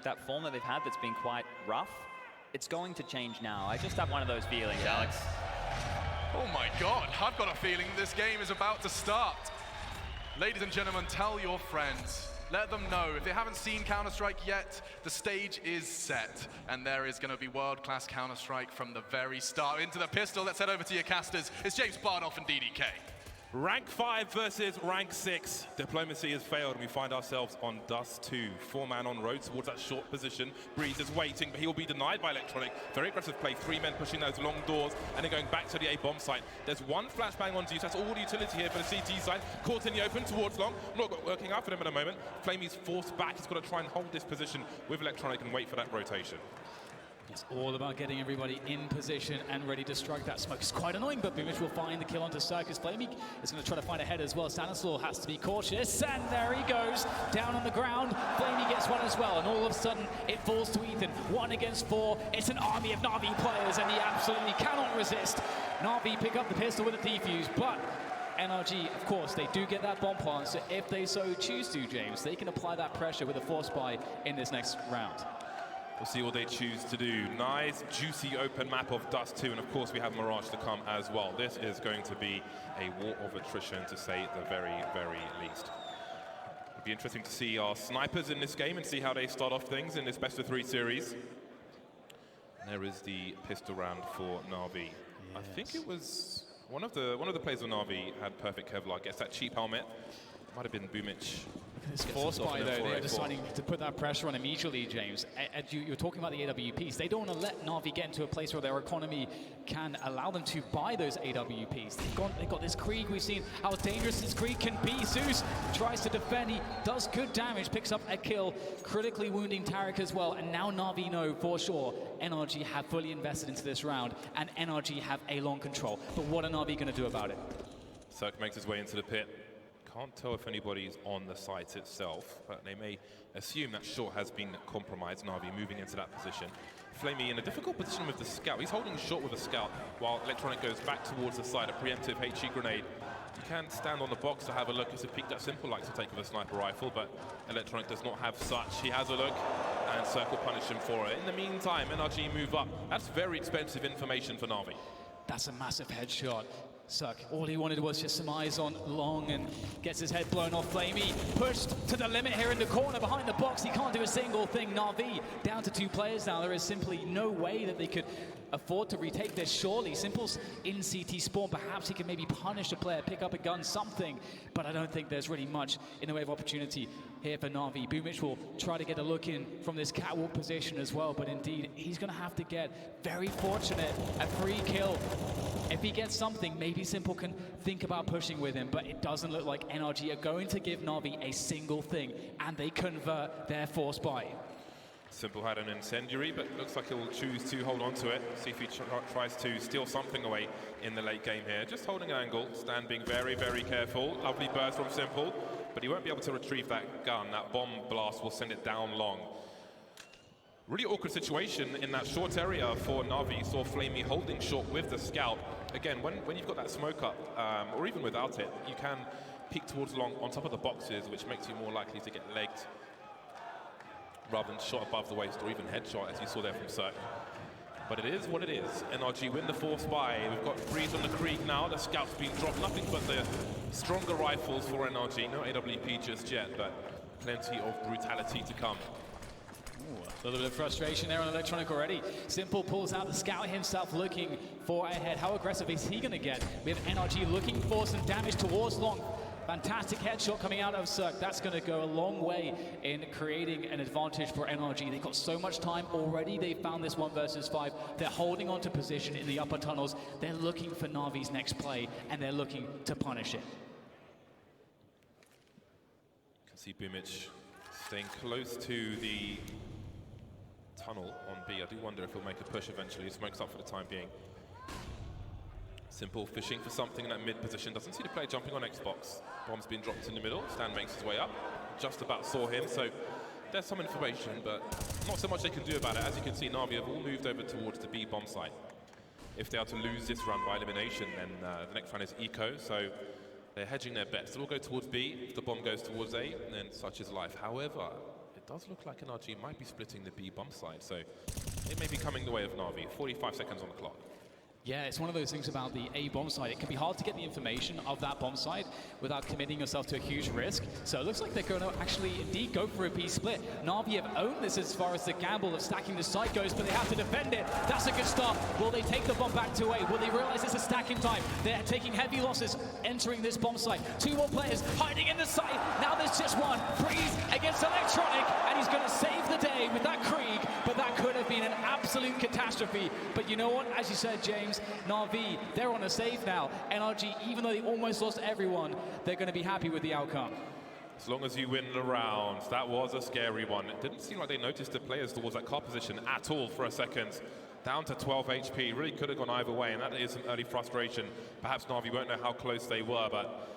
that form that they've had that's been quite rough, it's going to change now. I just have one of those feelings, Alex. Oh my God, I've got a feeling this game is about to start. Ladies and gentlemen, tell your friends. Let them know, if they haven't seen Counter-Strike yet, the stage is set. And there is going to be world-class Counter-Strike from the very start. Into the pistol, let's head over to your casters. It's James Bardoff and DDK. Rank 5 versus rank 6. Diplomacy has failed, and we find ourselves on Dust 2. 4-man on road towards that short position. Breeze is waiting, but he will be denied by Electronic. Very aggressive play, 3 men pushing those long doors, and then going back to the A-bomb site. There's one flashbang on Zeus. That's all the utility here for the CT side. Caught in the open towards long. Not working out for them at the moment. Flamey's forced back. He's got to try and hold this position with Electronic and wait for that rotation. It's all about getting everybody in position and ready to strike that smoke. It's quite annoying, but Boomich will find the kill onto Circus. Flamey is going to try to find a head as well. Stanislaw has to be cautious, and there he goes, down on the ground. Flamey gets one as well, and all of a sudden, it falls to Ethan. 1 against 4. It's an army of NaVi players, and he absolutely cannot resist. NaVi pick up the pistol with a defuse, but NRG, of course, they do get that bomb plant, so if they so choose to, James, they can apply that pressure with a force buy in this next round. We'll see what they choose to do. Nice, juicy open map of Dust 2, and of course we have Mirage to come as well. This is going to be a war of attrition, to say the very, very least. It'll be interesting to see our snipers in this game and see how they start off things in this best-of-3 series. And there is the pistol round for NaVi. Yes. I think it was one of the players of NaVi had perfect Kevlar. Gets that cheap helmet. Might have been Boomich. This force buy though, they're deciding to put that pressure on immediately, James. You're talking about the AWPs. They don't want to let NaVi get into a place where their economy can allow them to buy those AWPs. They've got this Krieg. We've seen how dangerous this Krieg can be. Zeus tries to defend. He does good damage, picks up a kill, critically wounding Tarek as well. And now NaVi know for sure NRG have fully invested into this round, and NRG have a long control. But what are NaVi going to do about it? Cirque makes his way into the pit. Can't tell if anybody's on the site itself, but they may assume that short has been compromised. NaVi moving into that position. Flamey in a difficult position with the scout. He's holding short with a scout while Electronic goes back towards the side. A preemptive HE grenade. You can stand on the box to have a look. It's a peek that Simple likes to take with a sniper rifle, but Electronic does not have such. He has a look, and Circle punish him for it. In the meantime, NRG move up. That's very expensive information for NaVi. That's a massive headshot. Suck. All he wanted was just some eyes on Long, and gets his head blown off. Flamey pushed to the limit here in the corner behind the box. He can't do a single thing. NaVi down to 2 players now. There is simply no way that they could afford to retake this. Surely Simple's in CT spawn. Perhaps he can maybe punish a player, pick up a gun, something. But I don't think there's really much in the way of opportunity here for NaVi. Boomich will try to get a look in from this catwalk position as well. But indeed, he's going to have to get very fortunate. A free kill. If he gets something, maybe Simple can think about pushing with him, but it doesn't look like NRG are going to give NaVi a single thing, and they convert their force buy. Simple had an incendiary, but looks like he'll choose to hold on to it. See if he tries to steal something away in the late game here. Just holding an angle, Stan being very, very careful. Lovely burst from Simple, but he won't be able to retrieve that gun. That bomb blast will send it down long. Really awkward situation in that short area for NaVi. Saw Flamey holding short with the scout. Again, when you've got that smoke up, or even without it, you can peek towards long on top of the boxes, which makes you more likely to get legged rather than shot above the waist or even headshot, as you saw there from Cirque. But it is what it is. NRG win the force buy. We've got Breeze on the Krieg now. The scout's been dropped. Nothing but the stronger rifles for NRG. No AWP just yet, but plenty of brutality to come. A little bit of frustration there on Electronic already. Simple pulls out the scout himself, looking for a head. How aggressive is he going to get? We have NRG looking for some damage towards long. Fantastic headshot coming out of Cirque. That's going to go a long way in creating an advantage for NRG. They've got so much time already. They found this 1 versus 5. They're holding on to position in the upper tunnels. They're looking for NaVi's next play, and they're looking to punish it. You can see Boomich staying close to the tunnel on B. I do wonder if he'll make a push eventually. He smokes up for the time being. Simple fishing for something in that mid position. Doesn't see the player jumping on Xbox. Bomb's been dropped in the middle. Stan makes his way up. Just about saw him, so there's some information, but not so much they can do about it. As you can see, NaVi have all moved over towards the B bomb site. If they are to lose this round by elimination, then the next round is Eco, so they're hedging their bets. They'll all go towards B. If the bomb goes towards A, then such is life. However, it does look like NRG might be splitting the B bomb side, so it may be coming the way of NaVi. 45 seconds on the clock. Yeah, it's one of those things about the A bomb site. It can be hard to get the information of that bomb site without committing yourself to a huge risk. So it looks like they're going to actually indeed go for a B split. NaVi have owned this as far as the gamble of stacking the site goes, but they have to defend it. That's a good start. Will they take the bomb back to A? Will they realize it's a stacking time? They're taking heavy losses entering this bomb site. 2 more players hiding in the site. Now there's just one. Breeze against Electronic, and he's going to save the day with that Krieg, but that could have been an absolute catastrophe. But you know what? As you said, James, NaVi, they're on a save now. NRG, even though they almost lost everyone, they're going to be happy with the outcome. As long as you win the round, that was a scary one. It didn't seem like they noticed the players towards that car position at all for a second. Down to 12 HP, really could have gone either way, and that is some early frustration. Perhaps NaVi won't know how close they were, but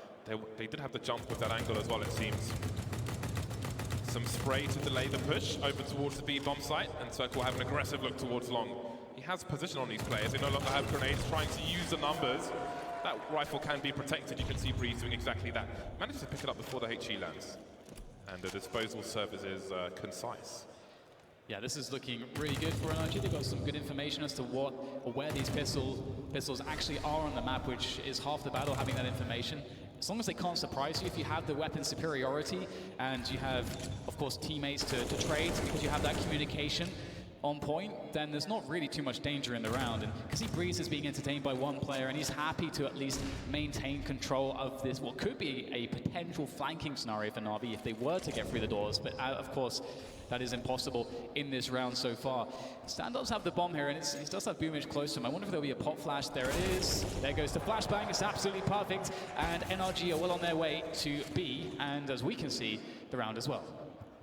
they did have the jump with that angle as well, it seems. Some spray to delay the push over towards the B bomb site, and Circle have an aggressive look towards long. He has position on these players. They no longer have grenades, trying to use the numbers. That rifle can be protected. You can see Breeze doing exactly that. Manages to pick it up before the HE lands. And the disposal service is concise. Yeah, this is looking really good for NRG. They've got some good information as to what or where these pistols actually are on the map, which is half the battle, having that information. As long as they can't surprise you, if you have the weapon superiority and you have, of course, teammates to trade because you have that communication on point, then there's not really too much danger in the round. And because Breeze is being entertained by one player and he's happy to at least maintain control of this, what could be a potential flanking scenario for NaVi if they were to get through the doors. But of course, that is impossible in this round so far. Stan does have the bomb here, and he does have Boomage close to him. I wonder if there'll be a pop flash. There it is. There goes the flashbang. It's absolutely perfect. And NRG are well on their way to B, and as we can see, the round as well.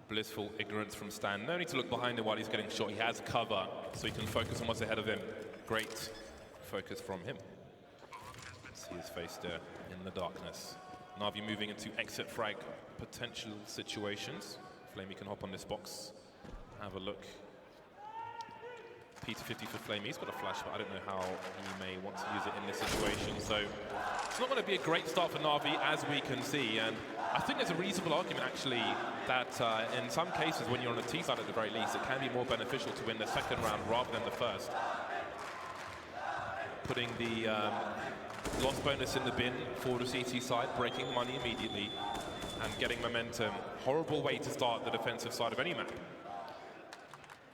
Blissful ignorance from Stan. No need to look behind him while he's getting shot. He has cover, so he can focus on what's ahead of him. Great focus from him. See his face there in the darkness. NaVi moving into exit frag potential situations. Flamey can hop on this box, have a look. P250 for Flamey. He's got a flash, but I don't know how he may want to use it in this situation. So it's not going to be a great start for NaVi, as we can see. And I think there's a reasonable argument, actually, that in some cases, when you're on the T side at the very least, it can be more beneficial to win the second round rather than the first. Putting the loss bonus in the bin for the CT side, breaking money immediately, and getting momentum. Horrible way to start the defensive side of any map.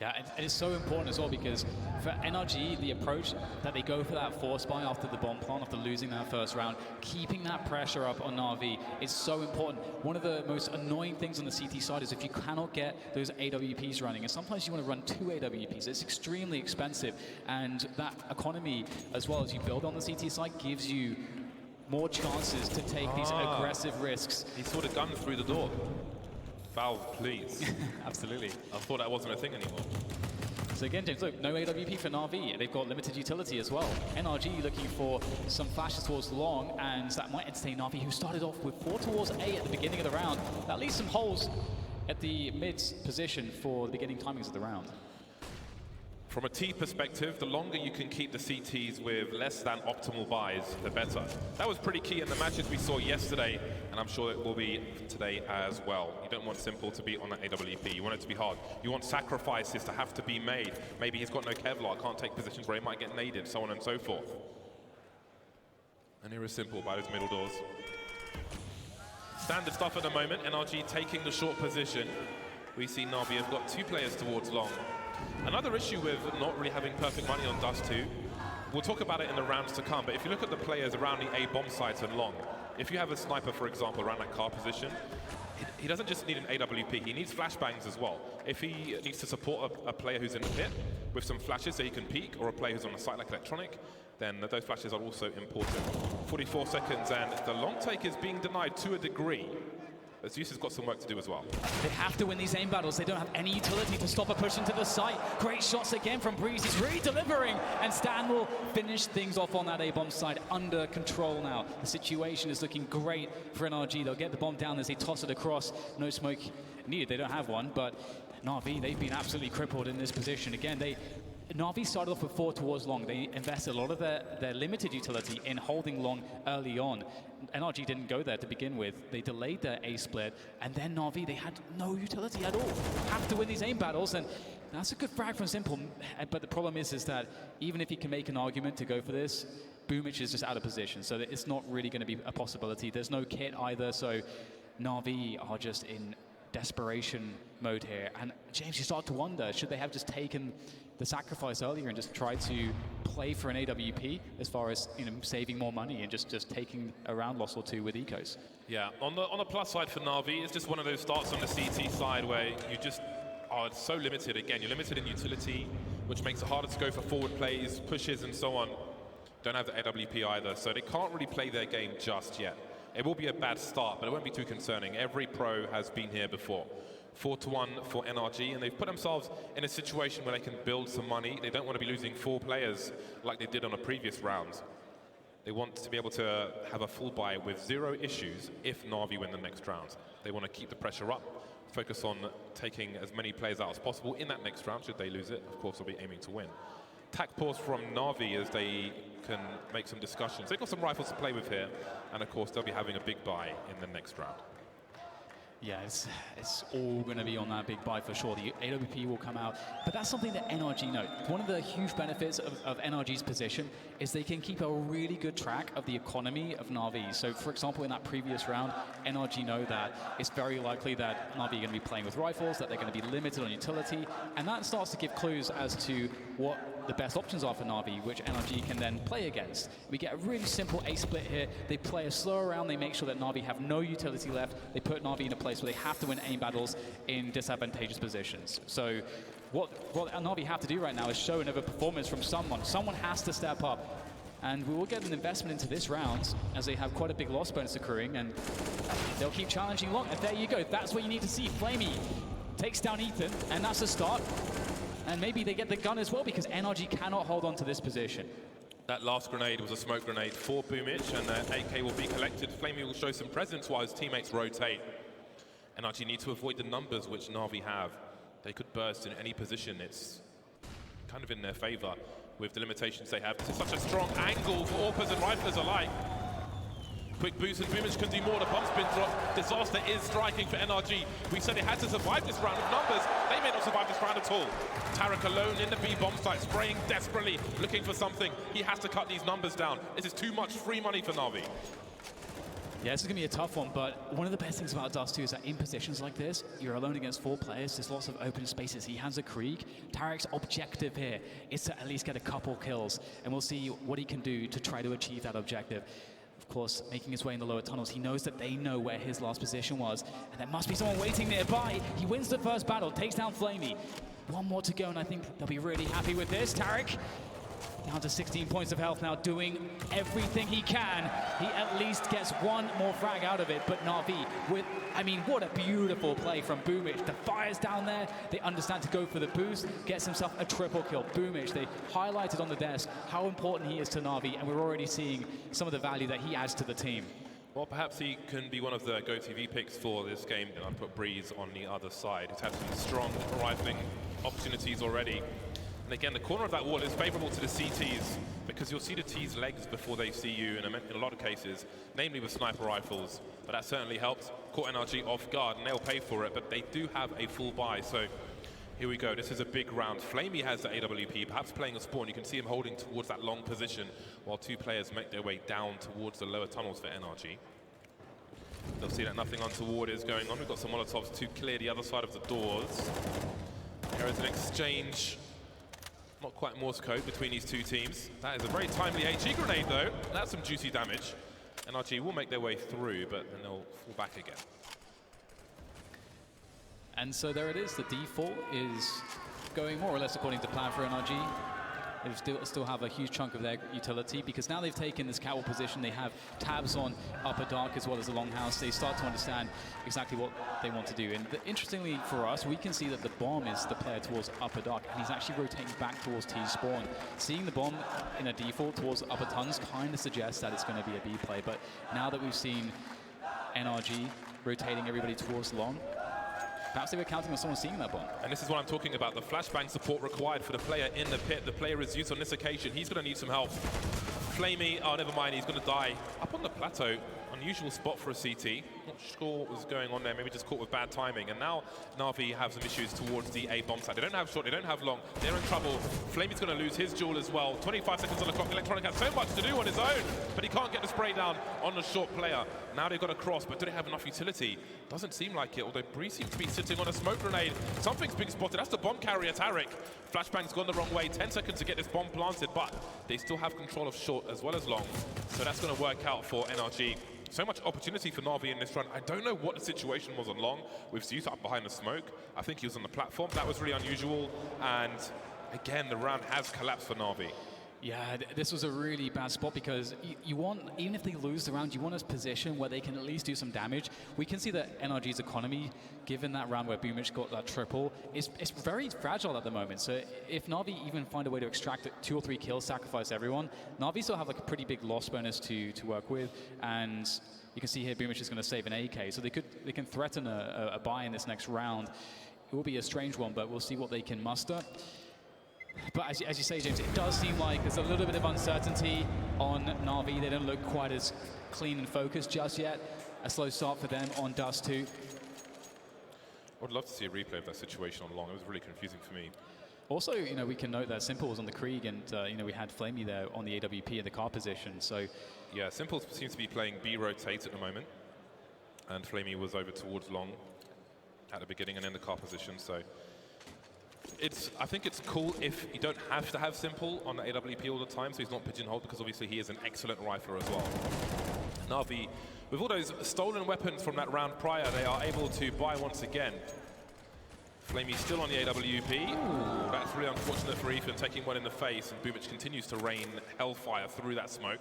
Yeah, and it's so important as well because for NRG, the approach that they go for that force buy after the bomb plant, after losing that first round, keeping that pressure up on NaVi is so important. One of the most annoying things on the CT side is if you cannot get those AWPs running, and sometimes you want to run 2 AWPs. It's extremely expensive, and that economy, as well as you build on the CT side, gives you more chances to take these aggressive risks. He saw the gun through the door. Valve, please. Absolutely. I thought that wasn't a thing anymore. So again, James, look, no AWP for NaVi. They've got limited utility as well. NRG looking for some flashes towards long, and that might entertain NaVi, who started off with 4 towards A at the beginning of the round. That leaves some holes at the mid position for the beginning timings of the round. From a T perspective, the longer you can keep the CTs with less than optimal buys, the better. That was pretty key in the matches we saw yesterday, and I'm sure it will be today as well. You don't want Simple to be on that AWP. You want it to be hard. You want sacrifices to have to be made. Maybe he's got no Kevlar, can't take positions where he might get naded, so on and so forth. And here is Simple by those middle doors. Standard stuff at the moment. NRG taking the short position. We see NaVi have got 2 players towards long. Another issue with not really having perfect money on Dust 2, we'll talk about it in the rounds to come, but if you look at the players around the A bomb sites and long, if you have a sniper, for example, around that car position, he doesn't just need an AWP, he needs flashbangs as well. If he needs to support a player who's in the pit with some flashes so he can peek, or a player who's on a site like Electronic, then those flashes are also important. 44 seconds, and the long take is being denied to a degree. Zeus has got some work to do as well. They have to win these aim battles. They don't have any utility to stop a push into the site. Great shots again from Breeze. He's really delivering. And Stan will finish things off on that A-bomb side under control now. The situation is looking great for NRG. They'll get the bomb down as they toss it across. No smoke needed. They don't have one, but NaVi, they've been absolutely crippled in this position. Again, NaVi started off with 4 towards long. They invested a lot of their limited utility in holding long early on. NRG didn't go there to begin with. They delayed their A split, and then NaVi, they had no utility at all. Have to win these aim battles, and that's a good frag from Simple. But the problem is that even if you can make an argument to go for this, Boomich is just out of position, so it's not really going to be a possibility. There's no kit either, so NaVi are just in desperation mode here. And James, you start to wonder, should they have just taken the sacrifice earlier and just tried to play for an AWP as far as saving more money and just taking a round loss or two with ecos? Yeah, on the plus side for NaVi, it's just one of those starts on the CT side where you just are so limited. Again, you're limited in utility, which makes it harder to go for forward plays, pushes and so on. Don't have the AWP either, so they can't really play their game just yet. It will be a bad start, but it won't be too concerning. Every pro has been here before. 4-1 for NRG, and they've put themselves in a situation where they can build some money. They don't want to be losing 4 players like they did on a previous round. They want to be able to have a full buy with 0 issues if NaVi win the next round. They want to keep the pressure up, focus on taking as many players out as possible in that next round. Should they lose it, of course, they'll be aiming to win. Tac pause from NaVi as they can make some discussions. They've got some rifles to play with here, and of course they'll be having a big buy in the next round. Yeah, it's all going to be on that big buy for sure. The AWP will come out, but that's something that NRG know. One of the huge benefits of NRG's position is they can keep a really good track of the economy of NaVi. So, for example, in that previous round, NRG know that it's very likely that NaVi are going to be playing with rifles, that they're going to be limited on utility, and that starts to give clues as to what the best options are for NaVi, which NRG can then play against. We get a really simple A split here. They play a slow round. They make sure that NaVi have no utility left. They put NaVi in a place where they have to win aim battles in disadvantageous positions. So what NaVi have to do right now is show another performance from someone. Someone has to step up. And we will get an investment into this round as they have quite a big loss bonus accruing, and they'll keep challenging long. And there you go. That's what you need to see. Flamey takes down Ethan, and that's a start. And maybe they get the gun as well, because NRG cannot hold on to this position. That last grenade was a smoke grenade for Boomich, and their AK will be collected. Flamey will show some presence while his teammates rotate. NRG need to avoid the numbers which NaVi have. They could burst in any position. It's kind of in their favor with the limitations they have. This is such a strong angle for AWPers and riflers alike. Quick boost and Boomich can do more. The bomb spin drop. Disaster is striking for NRG. We said they had to survive this round with numbers. They may not survive this round at all. Tarek alone in the B bomb site, spraying desperately, looking for something. He has to cut these numbers down. This is too much free money for NaVi. Yeah, this is going to be a tough one, but one of the best things about Dust too is that in positions like this, you're alone against 4 players, there's lots of open spaces. He has a Krieg. Tarek's objective here is to at least get a couple kills, and we'll see what he can do to try to achieve that objective. Of course, making his way in the lower tunnels, he knows that they know where his last position was, and there must be someone waiting nearby. He wins the first battle, takes down Flamey. 1 more to go, and I think they'll be really happy with this. Tarek down to 16 points of health now, doing everything he can. He at least gets 1 more frag out of it, but NaVi with, I mean, what a beautiful play from Boomich. The fire's down there, they understand to go for the boost, gets himself a triple kill. Boomich, they highlighted on the desk how important he is to NaVi, and we're already seeing some of the value that he adds to the team. Well, perhaps he can be one of the GoTV picks for this game, and I've put Breeze on the other side. He's had some strong rifling opportunities already. And again, the corner of that wall is favorable to the CTs because you'll see the T's legs before they see you in a lot of cases, namely with sniper rifles. But that certainly helps. Caught NRG off guard, and they'll pay for it, but they do have a full buy. So here we go. This is a big round. Flamey has the AWP, perhaps playing a spawn. You can see him holding towards that long position while 2 players make their way down towards the lower tunnels for NRG. They'll see that nothing untoward is going on. We've got some Molotovs to clear the other side of the doors. There is an exchange. Not quite Morse code between these 2 teams. That is a very timely HE grenade though. That's some juicy damage. NRG will make their way through, but then they'll fall back again. And so there it is. The default is going more or less according to plan for NRG. They still have a huge chunk of their utility because now they've taken this catwalk position. They have tabs on upper dark as well as the longhouse. They start to understand exactly what they want to do. And interestingly for us, we can see that the bomb is the player towards upper dark, and he's actually rotating back towards T spawn. Seeing the bomb in a default towards upper tuns kind of suggests that it's going to be a B play. But now that we've seen NRG rotating everybody towards long, Perhaps they were counting on someone seeing that bomb. And this is what I'm talking about, the flashbang support required for the player in the pit. The player is used on this occasion. He's going to need some help. Flamey, oh, never mind, he's going to die. Up on the plateau, unusual spot for a CT. Not sure what was going on there, maybe just caught with bad timing. And now NaVi have some issues towards the A bomb side. They don't have short, they don't have long. They're in trouble. Flamey's going to lose his duel as well. 25 seconds on the clock. Electronic has so much to do on his own, but he can't get the spray down on the short player. Now they've got a cross, but do they have enough utility? Doesn't seem like it, although Bree seems to be sitting on a smoke grenade. Something's being spotted. That's the bomb carrier, Tarek. Flashbang's gone the wrong way. 10 seconds to get this bomb planted, but they still have control of short as well as long. So that's going to work out for NRG. So much opportunity for NaVi in this run. I don't know what the situation was on long with Zeus up behind the smoke. I think he was on the platform. That was really unusual. And again, the round has collapsed for NaVi. Yeah, this was a really bad spot because you want, even if they lose the round, you want a position where they can at least do some damage. We can see that NRG's economy, given that round where Boomich got that triple, it's very fragile at the moment. So if NaVi even find a way to extract 2 or 3 kills, sacrifice everyone, NaVi still have like a pretty big loss bonus to work with. And you can see here Boomich is going to save an AK. So they can threaten a buy in this next round. It will be a strange one, but we'll see what they can muster. But as you say, James, it does seem like there's a little bit of uncertainty on NaVi. They don't look quite as clean and focused just yet. A slow start for them on Dust 2. I would love to see a replay of that situation on long. It was really confusing for me. Also, you know, we can note that Simple was on the Krieg, and you know, we had Flamey there on the AWP in the car position. So yeah, Simple seems to be playing B rotate at the moment, and Flamey was over towards long at the beginning and in the car position. So I think it's cool if you don't have to have Simple on the AWP all the time, so he's not pigeonholed, because obviously he is an excellent rifler as well. NaVi, with all those stolen weapons from that round prior, they are able to buy once again. Flamey still on the AWP. Ooh, that's really unfortunate for Ethan, taking one in the face, and Boomich continues to rain hellfire through that smoke.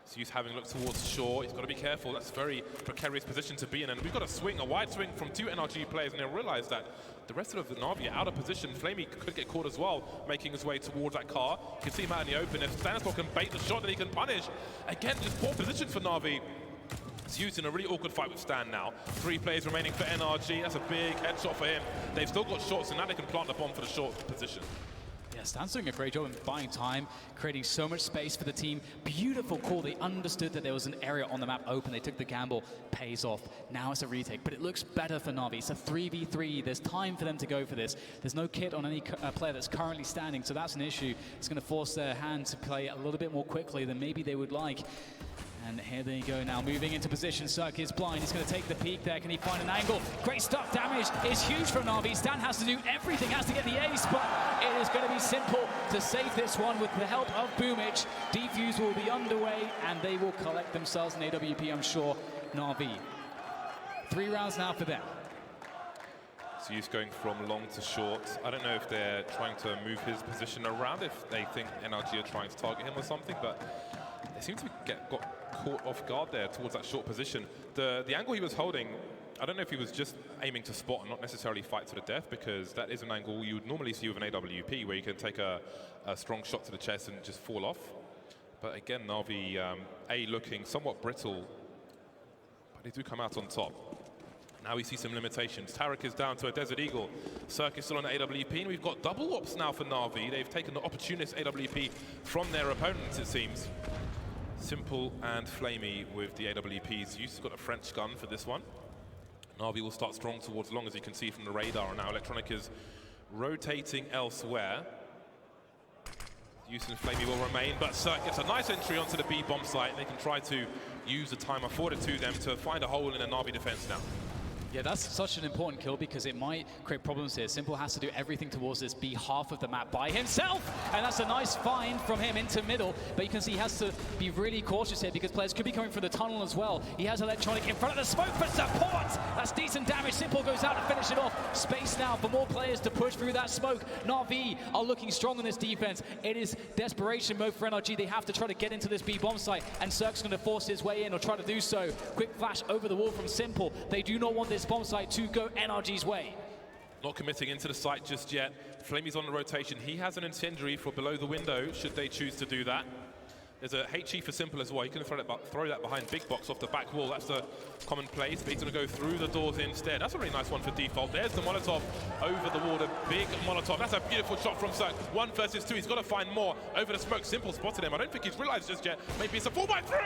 So he's having a look towards Shaw. He's got to be careful. That's a very precarious position to be in. And we've got a swing, a wide swing from 2 NRG players, and they realize that the rest of the NaVi are out of position. Flamey could get caught as well, making his way towards that car. You can see him out in the open. If Stanislav can bait the shot, then he can punish. Again, just poor position for NaVi. It's used in a really awkward fight with Stan now. 3 players remaining for NRG. That's a big headshot for him. They've still got shots, and now they can plant the bomb for the short position. Yeah, Stan's doing a great job in buying time, creating so much space for the team. Beautiful call. They understood that there was an area on the map open. They took the gamble. Pays off. Now it's a retake, but it looks better for NaVi. It's a 3v3. There's time for them to go for this. There's no kit on any player that's currently standing, so that's an issue. It's going to force their hand to play a little bit more quickly than maybe they would like. And here they go now, moving into position. Cirque is blind. He's going to take the peek there. Can he find an angle? Great stuff. Damage is huge from NaVi. Stan has to do everything, has to get the ace, but it is going to be simple to save this one with the help of Boomich. Defuse will be underway, and they will collect themselves an AWP, I'm sure. NaVi. 3 rounds now for them. So he's going from long to short. I don't know if they're trying to move his position around, if they think NRG are trying to target him or something, but they seem to got caught off guard there towards that short position. The angle he was holding, I don't know if he was just aiming to spot and not necessarily fight to the death, because that is an angle you would normally see with an AWP, where you can take a strong shot to the chest and just fall off. But again, NaVi, looking somewhat brittle, but they do come out on top. Now we see some limitations. Tarek is down to a Desert Eagle. Cirque is still on the AWP, and we've got double ops now for NaVi. They've taken the opportunist AWP from their opponents, it seems. Simple and Flamey with the AWPs. You've got a French gun for this one. NaVi will start strong towards long, as you can see from the radar, and now Electronic is rotating elsewhere. Use and Flamey will remain, but Cirque gets a nice entry onto the B bomb site. They can try to use the time afforded to them to find a hole in the NaVi defense now. Yeah, that's such an important kill, because it might create problems here. Simple has to do everything towards this B half of the map by himself, and that's a nice find from him into middle. But you can see he has to be really cautious here, because players could be coming from the tunnel as well. He has Electronic in front of the smoke for support. That's decent damage. Simple goes out to finish it off. Space now for more players to push through that smoke. NaVi are looking strong in this defense. It is desperation mode for NRG. They have to try to get into this B bomb site, and Cirque's going to force his way in, or try to do so. Quick flash over the wall from Simple. They do not want this bomb site to go NRG's way. Not committing into the site just yet. Flamey's on the rotation. He has an incendiary for below the window, should they choose to do that. There's a HE for Simple as well. You can throw that behind Big Box off the back wall. That's the common place, but he's going to go through the doors instead. That's a really nice one for default. There's the Molotov over the wall, a big Molotov. That's a beautiful shot from Cirque. 1 versus 2. He's got to find more. Over the smoke, Simple spotted him. I don't think he's realized just yet. Maybe it's a 4x3.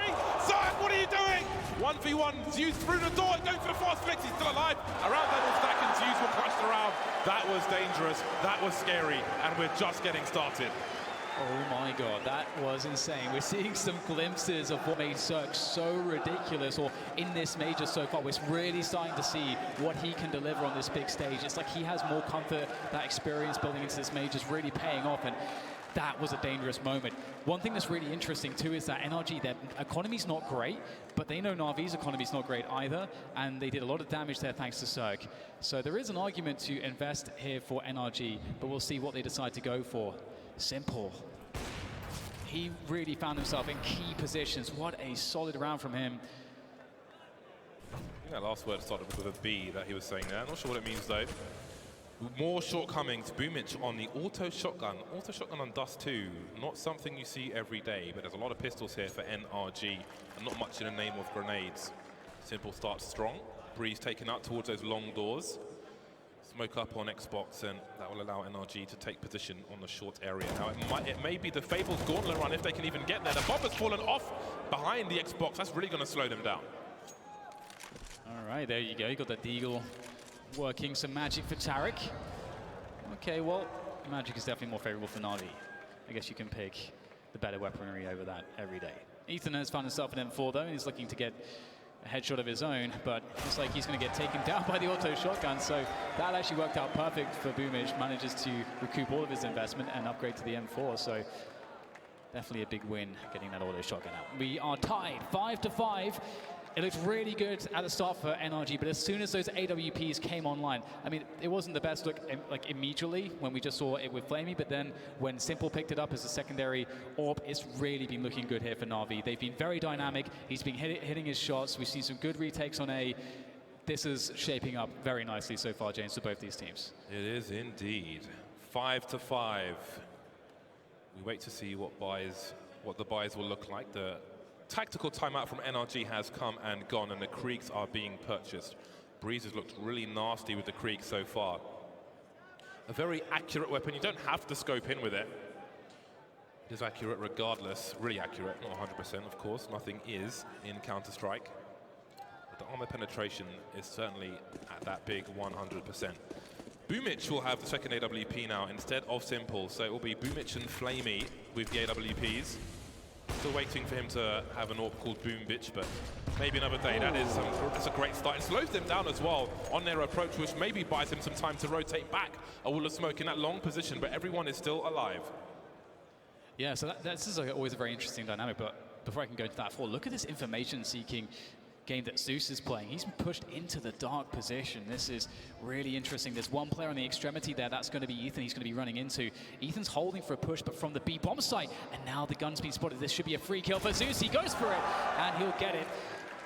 Cirque, what are you doing? 1v1. Zeus through the door, going for the fast flicks. He's still alive. Around level stack, and Zeus will crushed around. That was dangerous. That was scary, and we're just getting started. Oh my god, that was insane. We're seeing some glimpses of what made Cirque so ridiculous, or in this major so far. We're really starting to see what he can deliver on this big stage. It's like he has more comfort. That experience building into this major is really paying off, and that was a dangerous moment. One thing that's really interesting too is that NRG, their economy's not great, but they know NaVi's economy's not great either, and they did a lot of damage there thanks to Cirque. So there is an argument to invest here for NRG, but we'll see what they decide to go for. Simple. He really found himself in key positions. What a solid round from him. I think that last word started with a B that he was saying there. I'm not sure what it means though. More shortcomings. Boomich on the auto shotgun. Auto shotgun on Dust 2. Not something you see every day, but there's a lot of pistols here for NRG, and not much in the name of grenades. Simple starts strong. Breeze taken out towards those long doors. Smoke up on Xbox, and that will allow NRG to take position on the short area. Now, it may be the Fabled Gauntlet run if they can even get there. The bomb has fallen off behind the Xbox. That's really going to slow them down. All right, there you go. You got the Deagle working some magic for Tarek. Okay, well, magic is definitely more favorable for NaVi. I guess you can pick the better weaponry over that every day. Ethan has found himself in M4, though, and he's looking to get a headshot of his own, but looks like he's going to get taken down by the auto shotgun, so that actually worked out perfect for Boomich. Manages to recoup all of his investment and upgrade to the M4, so definitely a big win getting that auto shotgun out. We are tied 5-5. It looked really good at the start for NRG, but as soon as those AWPs came online, I mean, it wasn't the best look like immediately when we just saw it with Flamey, but then when Simple picked it up as a secondary AWP, it's really been looking good here for NaVi. They've been very dynamic. He's been hitting his shots. We've seen some good retakes on A. This is shaping up very nicely so far, James, for both these teams. It is indeed. 5-5. We wait to see what the buys will look like. The tactical timeout from NRG has come and gone, and the Kriegs are being purchased. Breeze has looked really nasty with the Krieg so far. A very accurate weapon. You don't have to scope in with it. It is accurate regardless. Really accurate. Not 100%, of course. Nothing is in Counter-Strike. But the armor penetration is certainly at that big 100%. Boomich will have the second AWP now instead of Simple. So it will be Boomich and Flamey with the AWPs. Still waiting for him to have an AWP called Boom Bitch, but maybe another day. That's a great start. It slows them down as well on their approach, which maybe buys him some time to rotate back a wall of smoke in that long position, but everyone is still alive. Yeah, so this is always a very interesting dynamic, but before I can go into that, look at this information-seeking game that Zeus is playing. He's been pushed into the dark position. This is really interesting. There's one player on the extremity there. That's going to be Ethan. He's going to be running into. Ethan's holding for a push, but from the B bomb site. And now the gun's been spotted. This should be a free kill for Zeus. He goes for it, and he'll get it.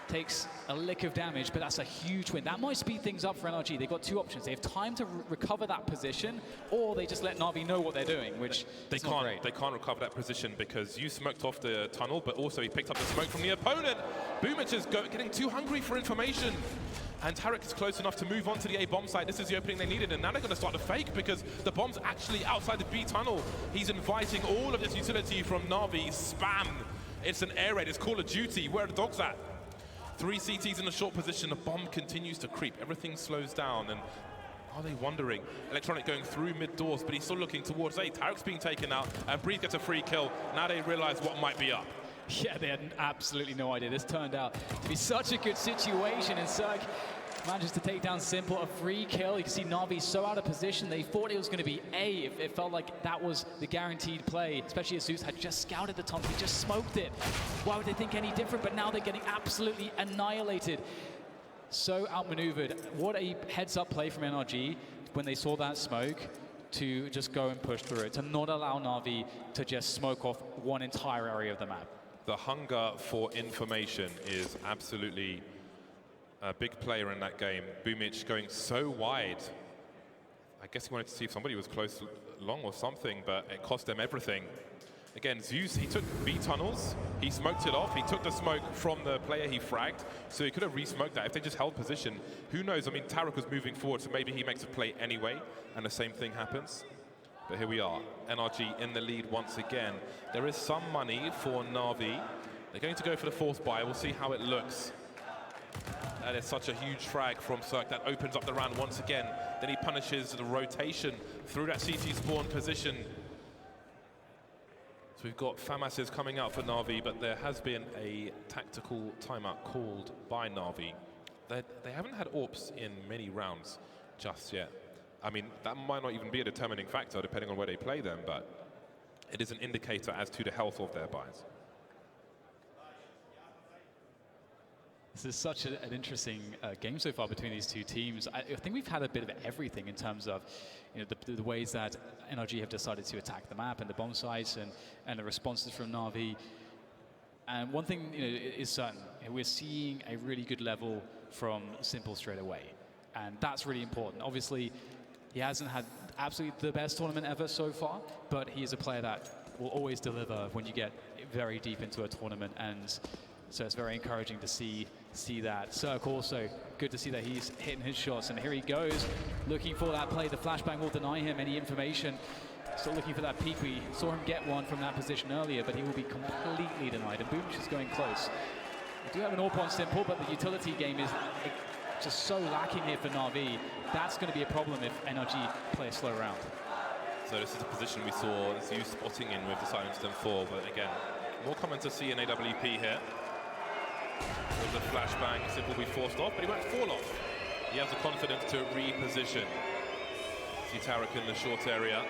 Takes a lick of damage, but that's a huge win. That might speed things up for NRG. They've got two options. They have time to recover that position, or they just let NaVi know what they're doing, which is not great. They can't recover that position because you smoked off the tunnel, but also he picked up the smoke from the opponent. Boomich is getting too hungry for information. And Tarek is close enough to move on to the A bomb site. This is the opening they needed, and now they're going to start to fake because the bomb's actually outside the B tunnel. He's inviting all of this utility from NaVi. Spam. It's an air raid. It's Call of Duty. Where are the dogs at? 3 CTs in a short position. The bomb continues to creep. Everything slows down, and are they wondering? Electronic going through mid doors, but he's still looking towards A. Tarek's being taken out, and Breeze gets a free kill. Now they realize what might be up. Yeah, they had absolutely no idea. This turned out to be such a good situation, and Cirque manages to take down Simple, a free kill. You can see NaVi so out of position. They thought it was going to be A. It felt like that was the guaranteed play, especially as Zeus had just scouted the tunnel. He just smoked it. Why would they think any different? But now they're getting absolutely annihilated. So outmaneuvered. What a heads-up play from NRG when they saw that smoke to just go and push through it, to not allow NaVi to just smoke off one entire area of the map. The hunger for information is absolutely a big player in that game. Boomich going so wide. I guess he wanted to see if somebody was close long or something, but it cost them everything. Again, Zeus, he took B tunnels, he smoked it off, he took the smoke from the player he fragged, so he could have re-smoked that. If they just held position, who knows? I mean, Tarek was moving forward, so maybe he makes a play anyway, and the same thing happens. But here we are, NRG in the lead once again. There is some money for NaVi. They're going to go for the fourth buy. We'll see how it looks. That is such a huge frag from Cirque. That opens up the round once again. Then he punishes the rotation through that CT spawn position. So we've got FAMASes coming out for NaVi, but there has been a tactical timeout called by NaVi. They haven't had AWPs in many rounds just yet. I mean, that might not even be a determining factor depending on where they play them, but it is an indicator as to the health of their buys. This is such an interesting game so far between these two teams. I think we've had a bit of everything in terms of the ways that NRG have decided to attack the map and the bomb sites and the responses from NaVi. And one thing is certain, we're seeing a really good level from Simple straight away. And that's really important. Obviously, he hasn't had absolutely the best tournament ever so far, but he is a player that will always deliver when you get very deep into a tournament. And so it's very encouraging to see that. Cirque also, good to see that he's hitting his shots. And here he goes, looking for that play. The flashbang will deny him any information. Still looking for that peek. We saw him get one from that position earlier, but he will be completely denied. And Boomich is going close. We do have an AWP on Simple, but the utility game is just so lacking here for NaVi. That's going to be a problem if NRG play a slow round. So this is a position we saw Zeus spotting in with the Silenced M4, but again, more common to see in AWP here. With the flashbang, Simple will be forced off, but he won't fall off. He has the confidence to reposition. See Tarek in the short area.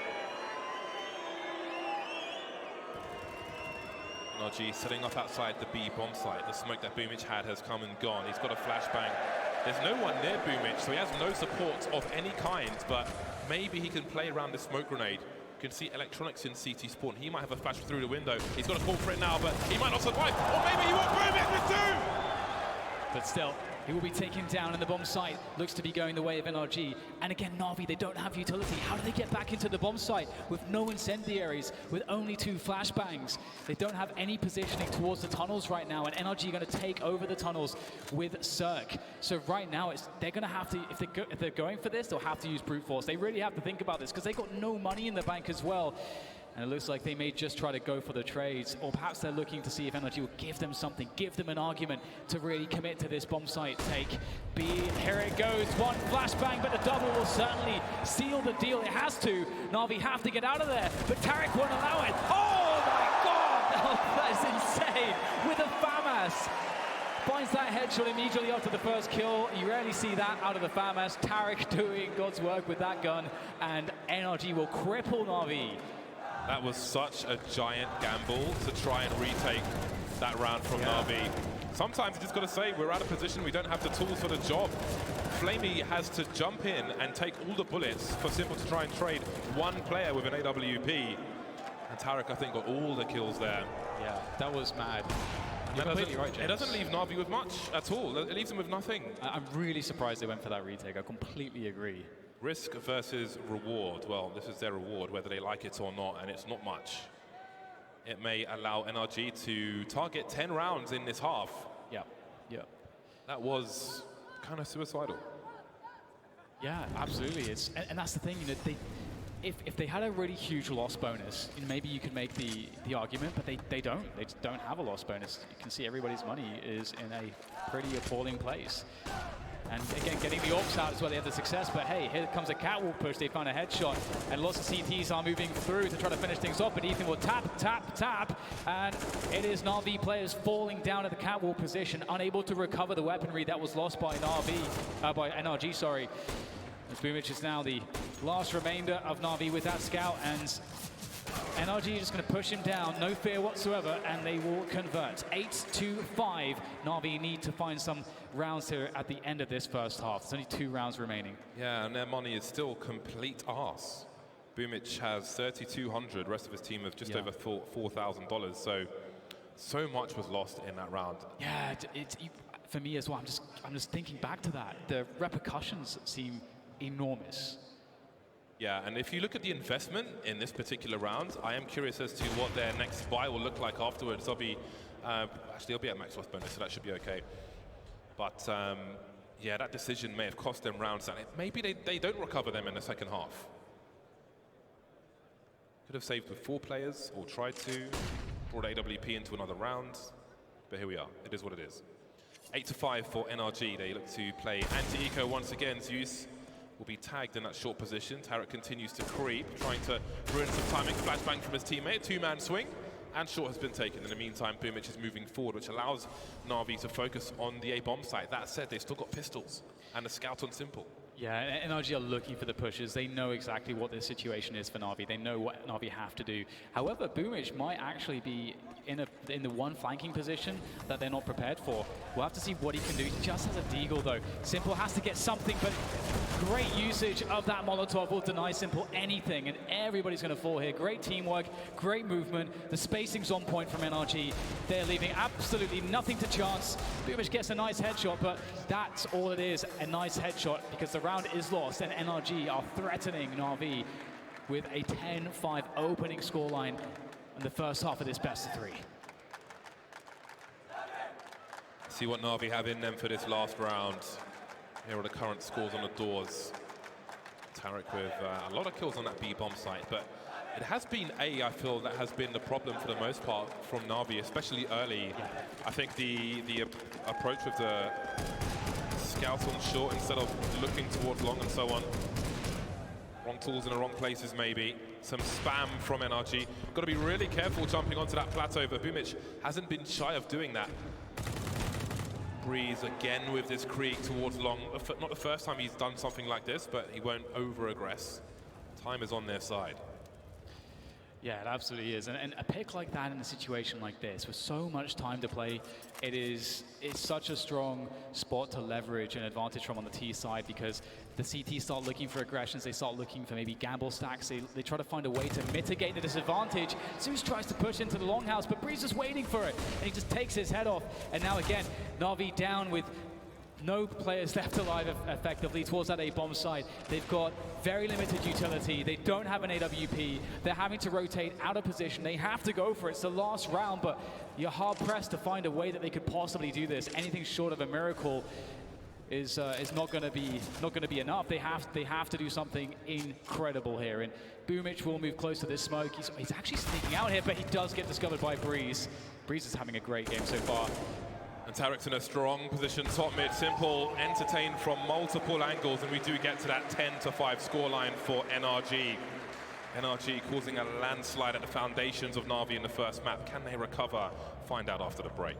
NRG setting up outside the B bomb site. The smoke that Boomich had has come and gone. He's got a flashbang. There's no one near Boomich, so he has no support of any kind, but maybe he can play around the smoke grenade. You can see electronics in CT spawn. He might have a flash through the window. He's got a call for it now, but he might not survive. Or maybe he will Boomich with two! But still, he will be taken down in the bomb site. Looks to be going the way of NRG. And again, NaVi, they don't have utility. How do they get back into the bomb site with no incendiaries, with only 2 flashbangs? They don't have any positioning towards the tunnels right now, and NRG are going to take over the tunnels with Cirque. So right now, they're going to have to, if they're going for this, they'll have to use brute force. They really have to think about this because they got no money in the bank as well. And it looks like they may just try to go for the trades, or perhaps they're looking to see if NRG will give them something, give them an argument to really commit to this bomb site take. B, here it goes, 1 flashbang, but the double will certainly seal the deal. It has to. NaVi have to get out of there, but Tarek won't allow it. Oh my God, that is insane. With a FAMAS. Finds that headshot immediately after the first kill. You rarely see that out of the FAMAS. Tarek doing God's work with that gun, and NRG will cripple NaVi. That was such a giant gamble to try and retake that round from NaVi. Sometimes you just got to say, we're out of position, we don't have the tools for the job. Flamey has to jump in and take all the bullets for Simple to try and trade one player with an AWP. And Tarek, I think, got all the kills there. Yeah, that was mad. You're completely right, James. It doesn't leave NaVi with much at all. It leaves them with nothing. I'm really surprised they went for that retake. I completely agree. Risk versus reward. Well, this is their reward, whether they like it or not, and it's not much. It may allow NRG to target 10 rounds in this half. Yeah, yeah. That was kind of suicidal. Yeah, absolutely. And that's the thing, if they had a really huge loss bonus, maybe you could make the argument, but they don't. They just don't have a loss bonus. You can see everybody's money is in a pretty appalling place. And again, getting the AWPs out is where they have the success, but hey, here comes a catwalk push. They found a headshot, and lots of CTs are moving through to try to finish things off, but Ethan will tap, tap, tap, and it is NaVi players falling down at the catwalk position, unable to recover the weaponry that was lost by NRG, sorry. Boomich is now the last remainder of NaVi with that scout, and NRG is just going to push him down, no fear whatsoever, and they will convert. 8-5. NaVi need to find some rounds here at the end of this first half. There's only 2 rounds remaining. Yeah, and their money is still complete arse. Boomich has 3,200. The rest of his team have just over $4,000. So much was lost in that round. Yeah, for me as well. I'm just thinking back to that. The repercussions seem enormous. Yeah, and if you look at the investment in this particular round, I am curious as to what their next buy will look like afterwards. I'll be, actually, I'll be at max loss bonus, so that should be okay. But yeah, that decision may have cost them rounds, and maybe they don't recover them in the second half. Could have saved with 4 players, or tried to, brought AWP into another round, but here we are. It is what it is. 8-5 for NRG. They look to play anti-eco once again. Zeus will be tagged in that short position. Tarek continues to creep, trying to ruin some timing. Flashbang from his teammate. 2-man swing. And short has been taken. In the meantime, Boomich is moving forward, which allows NaVi to focus on the A-bomb site. That said, they've still got pistols and a scout on Simple. Yeah, NRG are looking for the pushes. They know exactly what their situation is for NaVi. They know what NaVi have to do. However, Boomich might actually be in the one flanking position that they're not prepared for. We'll have to see what he can do. He just has a deagle, though. Simple has to get something, but great usage of that Molotov will deny Simple anything, and everybody's going to fall here. Great teamwork, great movement. The spacing's on point from NRG. They're leaving absolutely nothing to chance. Boomich gets a nice headshot, but that's all it is, a nice headshot, because the round is lost, and NRG are threatening NaVi with a 10-5 opening scoreline in the first half of this best of 3. See what NaVi have in them for this last round. Here are the current scores on the doors. Tarek with a lot of kills on that B-bomb site, but it has been I feel that has been the problem for the most part from NaVi, especially early. I think the approach with the scout on short instead of looking towards long and so on. Wrong tools in the wrong places maybe. Some spam from NRG. Got to be really careful jumping onto that plateau, but Boomich hasn't been shy of doing that. Breeze again with this creek towards long. Not the first time he's done something like this, but he won't over-aggress. Time is on their side. Yeah, it absolutely is. And a pick like that in a situation like this, with so much time to play, it's such a strong spot to leverage an advantage from on the T side, because the CT start looking for aggressions, they start looking for maybe gamble stacks, they try to find a way to mitigate the disadvantage. Zeus tries to push into the longhouse, but Breeze is waiting for it, and he just takes his head off. And now again, NaVi down with no players left alive effectively towards that A-bomb site. They've got very limited utility. They don't have an AWP. They're having to rotate out of position. They have to go for it. It's the last round, but you're hard-pressed to find a way that they could possibly do this. Anything short of a miracle is not going to be enough. They have to do something incredible here. And Boomich will move close to this smoke. He's actually sneaking out here, but he does get discovered by Breeze. Breeze is having a great game so far. And Tarek's in a strong position, top mid. Simple, entertained from multiple angles, and we do get to that 10-5 scoreline for NRG. NRG causing a landslide at the foundations of NaVi in the first map. Can they recover? Find out after the break.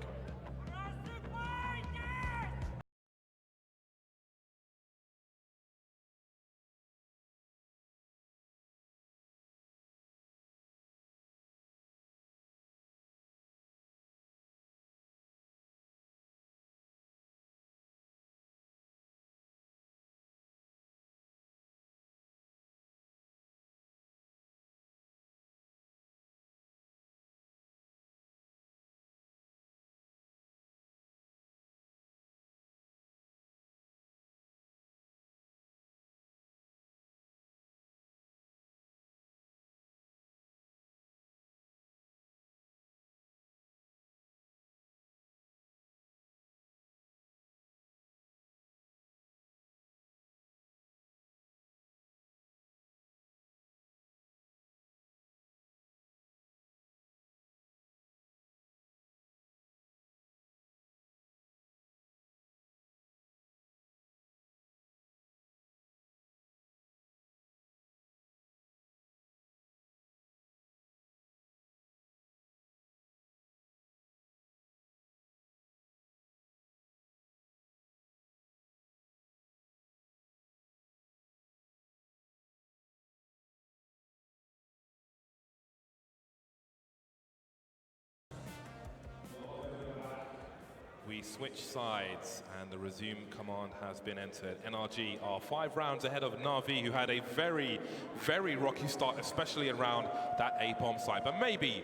We switch sides, and the resume command has been entered. NRG are 5 rounds ahead of NaVi, who had a very, very rocky start, especially around that A-bomb side. But maybe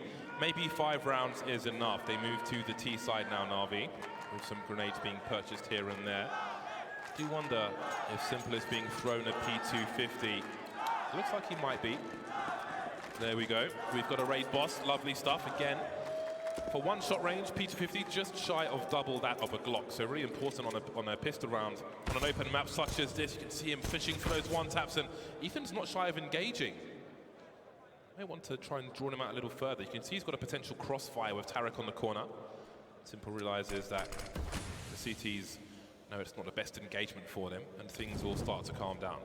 5 rounds is enough. They move to the T side now, NaVi, with some grenades being purchased here and there. I do wonder if Simple is being thrown a P250 Looks like he might be. There we go. We've got a raid boss. Lovely stuff. Again, for one shot range, P250 just shy of double that of a Glock. So really important on a pistol round. On an open map such as this, you can see him fishing for those one taps, and Ethan's not shy of engaging. May want to try and draw him out a little further. You can see he's got a potential crossfire with Tarek on the corner. Simple realizes that the CTs know it's not the best engagement for them, and things will start to calm down.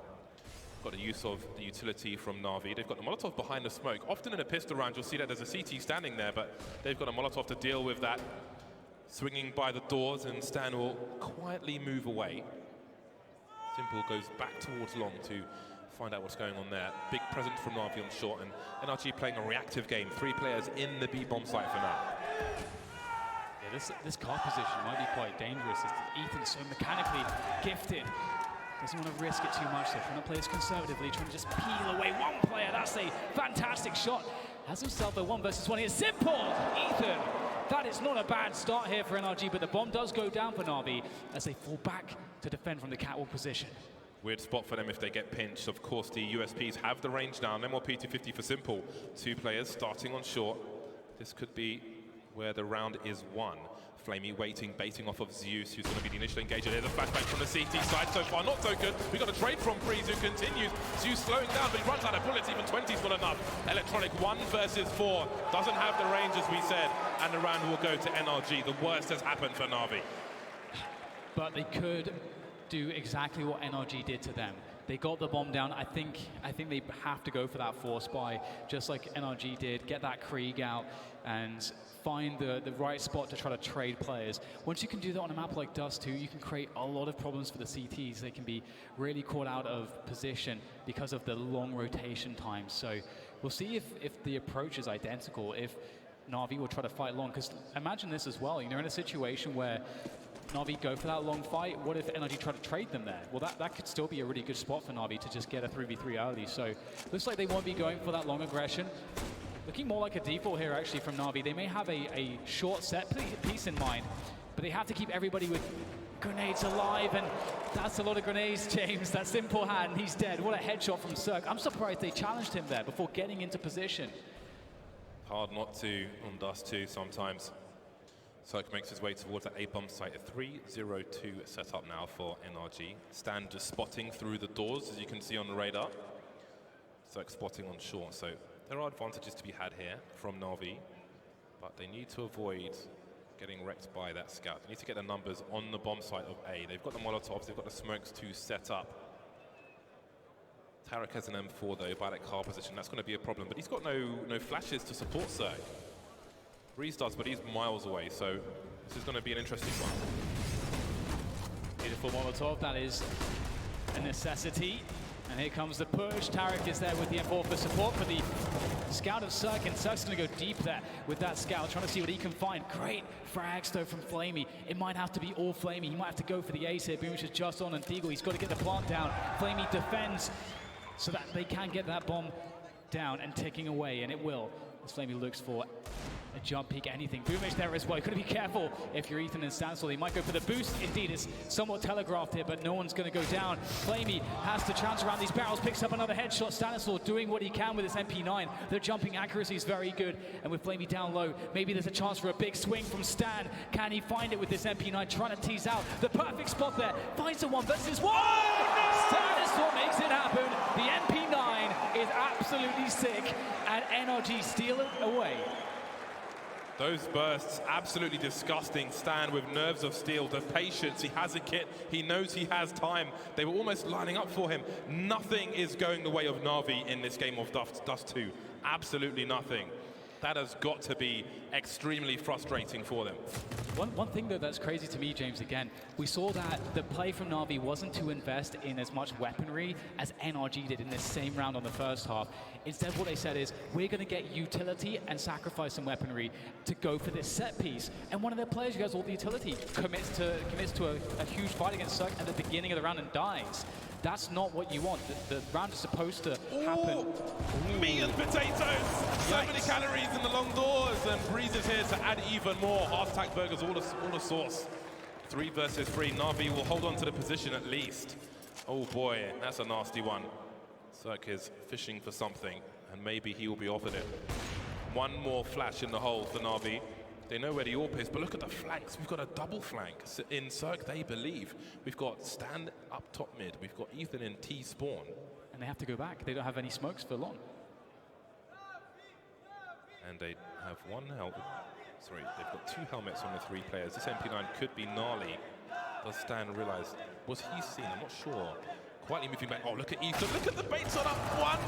Got the use of the utility from NaVi. They've got the Molotov behind the smoke. Often in a pistol round, you'll see that there's a CT standing there, but they've got a Molotov to deal with that. Swinging by the doors, and Stan will quietly move away. Simple goes back towards long to find out what's going on there. Big presence from NaVi on short, and NRG playing a reactive game. 3 players in the B-bomb site for now. Yeah, this car position might be quite dangerous. Ethan's so mechanically gifted. Doesn't want to risk it too much, so trying to play this conservatively, trying to just peel away one player. That's a fantastic shot. Has himself a 1 versus 1 here. Simple! Ethan! That is not a bad start here for NRG, but the bomb does go down for NaVi as they fall back to defend from the catwalk position. Weird spot for them if they get pinched. Of course, the USPs have the range now. No more P250 for Simple. 2 players starting on short. This could be where the round is won. Flamey waiting, baiting off of Zeus, who's going to be the initial engager. There's a flashback from the CT side. So far, not so good. We got a trade from Breeze, who continues. Zeus slowing down, but he runs out of bullets. Even 20's not enough. Electronic 1 versus 4. Doesn't have the range, as we said. And the round will go to NRG. The worst has happened for NaVi. But they could do exactly what NRG did to them. They got the bomb down. I think they have to go for that force buy, just like NRG did. Get that Krieg out and find the right spot to try to trade players. Once you can do that on a map like Dust 2, you can create a lot of problems for the CTs. They can be really caught out of position because of the long rotation times. So we'll see if the approach is identical, if NaVi will try to fight long. Because imagine this as well. You're in a situation where NaVi go for that long fight. What if NRG try to trade them there? Well, that could still be a really good spot for NaVi to just get a 3v3 early. So looks like they won't be going for that long aggression. Looking more like a default here, actually, from NaVi. They may have a short set piece in mind, but they have to keep everybody with grenades alive, and that's a lot of grenades, James. That Simple had, and he's dead. What a headshot from Cirque. I'm surprised they challenged him there before getting into position. Hard not to on Dust 2 sometimes. Cirque makes his way towards that A-bomb site. A 3-0-2 set up now for NRG. Stan just spotting through the doors, as you can see on the radar. Cirque spotting on short, so there are advantages to be had here from NaVi, but they need to avoid getting wrecked by that scout. They need to get the numbers on the bomb site of A. They've got the Molotovs, they've got the smokes to set up. Tarek has an M4 though, by that car position. That's going to be a problem, but he's got no flashes to support Cirque. Breeze does, but he's miles away, so this is going to be an interesting one. Beautiful Molotov, that is a necessity. And here comes the push. Tarek is there with the M4 for support for the scout of Cirque, and Cirque's going to go deep there with that scout, trying to see what he can find. Great frags though from Flamey. It might have to be all Flamey. He might have to go for the ace here. Boomich is just on, and Deagle, he's got to get the plant down. Flamey defends so that they can get that bomb down and ticking away, and it will. As Flamey looks for a jump peek, anything. Boomich there as well. You've got to be careful if you're Ethan and Stanislau. They might go for the boost. Indeed, it's somewhat telegraphed here, but no one's going to go down. Flamey has to chance around these barrels, picks up another headshot. Stanislau doing what he can with his MP9. The jumping accuracy is very good, and with Flamey down low, maybe there's a chance for a big swing from Stan. Can he find it with this MP9? Trying to tease out the perfect spot there. Finds a 1 versus 1! Stanislau makes it happen. The MP9 is absolutely sick, and NRG steal it away. Those bursts, absolutely disgusting. Stan with nerves of steel, the patience. He has a kit. He knows he has time. They were almost lining up for him. Nothing is going the way of NaVi in this game of Dust 2. Absolutely nothing. That has got to be extremely frustrating for them. One thing though that's crazy to me, James, again, we saw that the play from NaVi wasn't to invest in as much weaponry as NRG did in this same round on the first half. Instead, what they said is, we're going to get utility and sacrifice some weaponry to go for this set piece. And one of their players who has all the utility commits to a huge fight against Cirque at the beginning of the round and dies. That's not what you want. The round is supposed to happen. Meat and potatoes! So many calories in the long doors, and Breeze is here to add even more. Heart attack burgers, all the sauce. 3 versus 3. NaVi will hold on to the position at least. Oh boy, that's a nasty one. Cirque is fishing for something, and maybe he will be offered it. One more flash in the hole for NaVi. They know where the AWP is, but look at the flanks. We've got a double flank. In Cirque, they believe. We've got Stan up top mid. We've got Ethan in T spawn. And they have to go back. They don't have any smokes for long. And they have one helmet. Sorry, they've got 2 helmets on the 3 players. This MP9 could be gnarly. Does Stan realize? Was he seen? I'm not sure. Quietly moving back. Oh, look at Ethan. Look at the baits on up one.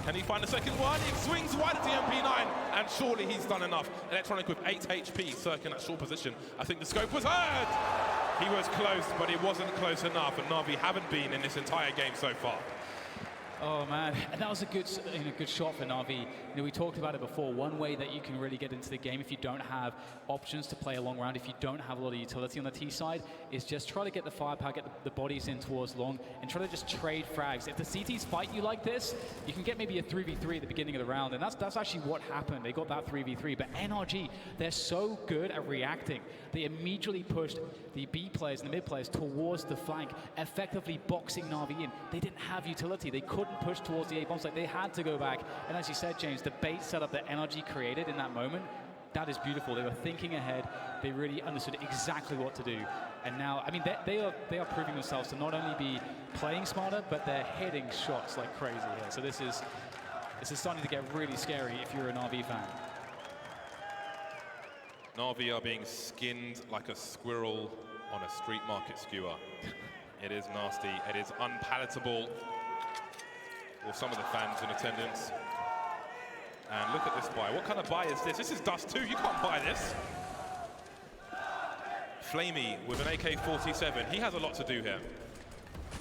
Can he find the second one? It swings wide at the MP9. And surely he's done enough. Electronic with 8 HP. Cirque in that short position. I think the scope was heard. He was close, but it wasn't close enough. And NaVi haven't been in this entire game so far. Oh man, and that was a good shot for NaVi. We talked about it before. One way that you can really get into the game if you don't have options to play a long round, if you don't have a lot of utility on the T side, is just try to get the firepower, get the bodies in towards long, and try to just trade frags. If the CTs fight you like this, you can get maybe a 3v3 at the beginning of the round, and that's actually what happened. They got that 3v3, but NRG, they're so good at reacting. They immediately pushed the B players and the mid players towards the flank, effectively boxing NaVi in. They didn't have utility. They couldn't push towards the A bomb site. They had to go back. And as you said, James, the bait setup that NRG created in that moment, that is beautiful. They were thinking ahead. They really understood exactly what to do. And now, I mean, they are proving themselves to not only be playing smarter, but they're hitting shots like crazy here. So this is starting to get really scary if you're a NaVi fan. NaVi are being skinned like a squirrel on a street market skewer. It is nasty. It is unpalatable for some of the fans in attendance. And look at this buy. What kind of buy is this? This is Dust 2. You can't buy this. Flamey with an AK-47. He has a lot to do here.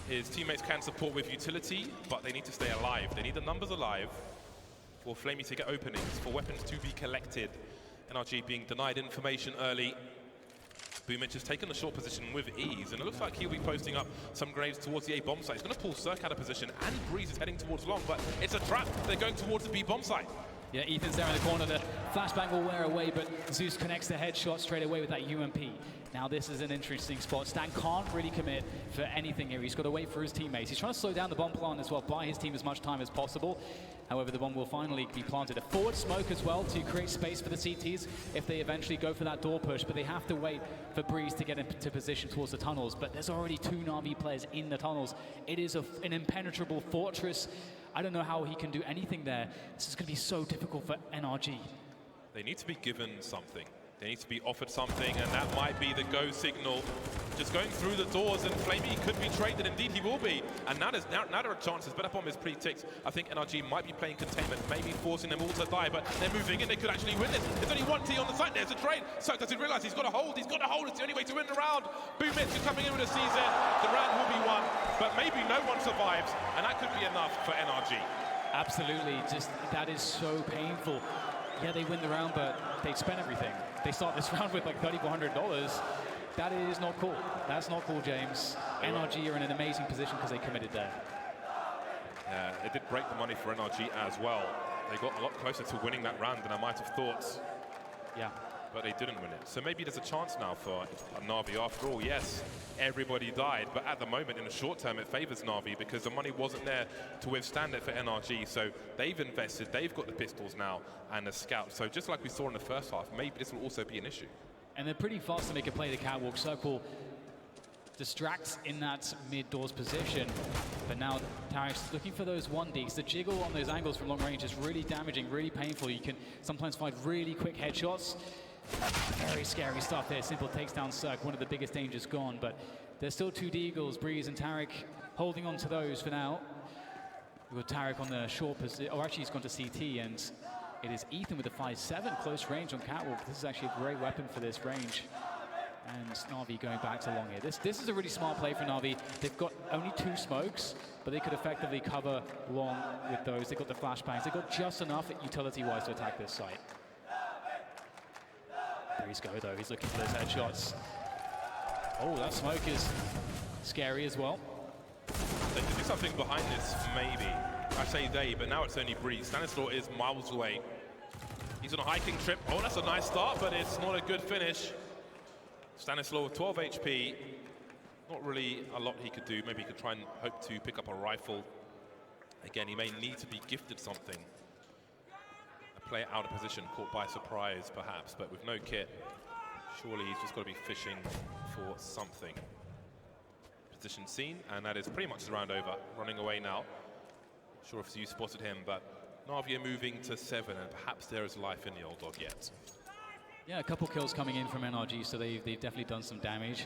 His teammates can support with utility, but they need to stay alive. They need the numbers alive for Flamey to get openings, for weapons to be collected. NRG being denied information early. Boomich has taken the short position with ease, and it looks like he'll be posting up some grenades towards the A bomb site. He's going to pull Cirque out of position, and Breeze is heading towards long, but it's a trap. They're going towards the B bomb site. Yeah, Ethan's there in the corner. The flashbang will wear away, but Zeus connects the headshot straight away with that UMP. Now this is an interesting spot. Stan can't really commit for anything here. He's got to wait for his teammates. He's trying to slow down the bomb plant as well, buy his team as much time as possible. However, the bomb will finally be planted. A forward smoke as well to create space for the CTs if they eventually go for that door push, but they have to wait for Breeze to get into position towards the tunnels. But there's already 2 NaVi players in the tunnels. It is an impenetrable fortress. I don't know how he can do anything there. This is going to be so difficult for NRG. They need to be given something. They need to be offered something, and that might be the go signal. Just going through the doors, and Flamey could be traded. Indeed, he will be. And now there are chances. Better bomb is pretty ticked. I think NRG might be playing containment, maybe forcing them all to die, but they're moving in. They could actually win this. There's only 1 T on the site. There's a trade. Cirque doesn't realize he's got to hold. He's got to hold. It's the only way to win the round. Boomich is coming in with a CZ. The round will be won, but maybe no one survives, and that could be enough for NRG. Absolutely. Just that is so painful. Yeah, they win the round, but they'd spent everything. They start this round with like $3,400. That is not cool. That's not cool, James. NRG are in an amazing position because they committed there. Yeah, it did break the money for NRG as well. They got a lot closer to winning that round than I might have thought. Yeah. But they didn't win it. So maybe there's a chance now for NaVi. After all, yes, everybody died, but at the moment, in the short term, it favors NaVi because the money wasn't there to withstand it for NRG. So they've invested, they've got the pistols now and the scout. So just like we saw in the first half, maybe this will also be an issue. And they're pretty fast to make a play. The catwalk circle distracts in that mid-doors position. But now Tarek's looking for those 1Ds. The jiggle on those angles from long range is really damaging, really painful. You can sometimes find really quick headshots. Very scary stuff there. Simple takes down Cirque, one of the biggest dangers gone, but there's still 2 Deagles, Breeze and Tarek holding on to those for now. We've got Tarek on the short position, or actually he's gone to CT, and it is Ethan with the 5-7 close range on catwalk. This is actually a great weapon for this range. And NaVi going back to long here. This is a really smart play for NaVi. They've got only 2 smokes, but they could effectively cover long with those. They've got the flashbangs. They've got just enough utility-wise to attack this site. Breeze go though, he's looking for those headshots. Oh, that smoke is scary as well. They could do something behind this, maybe. I say they, but now it's only Breeze. Stanislaw is miles away. He's on a hiking trip. Oh, that's a nice start, but it's not a good finish. Stanislaw with 12 HP. Not really a lot he could do. Maybe he could try and hope to pick up a rifle. Again, he may need to be gifted something. A player out of position, caught by surprise perhaps, but with no kit, surely he's just got to be fishing for something. Position seen, and that is pretty much his round over. Running away now. Not sure if you spotted him, but NaVi are moving to 7, and perhaps there is life in the old dog yet. Yeah, a couple kills coming in from NRG, so they've definitely done some damage.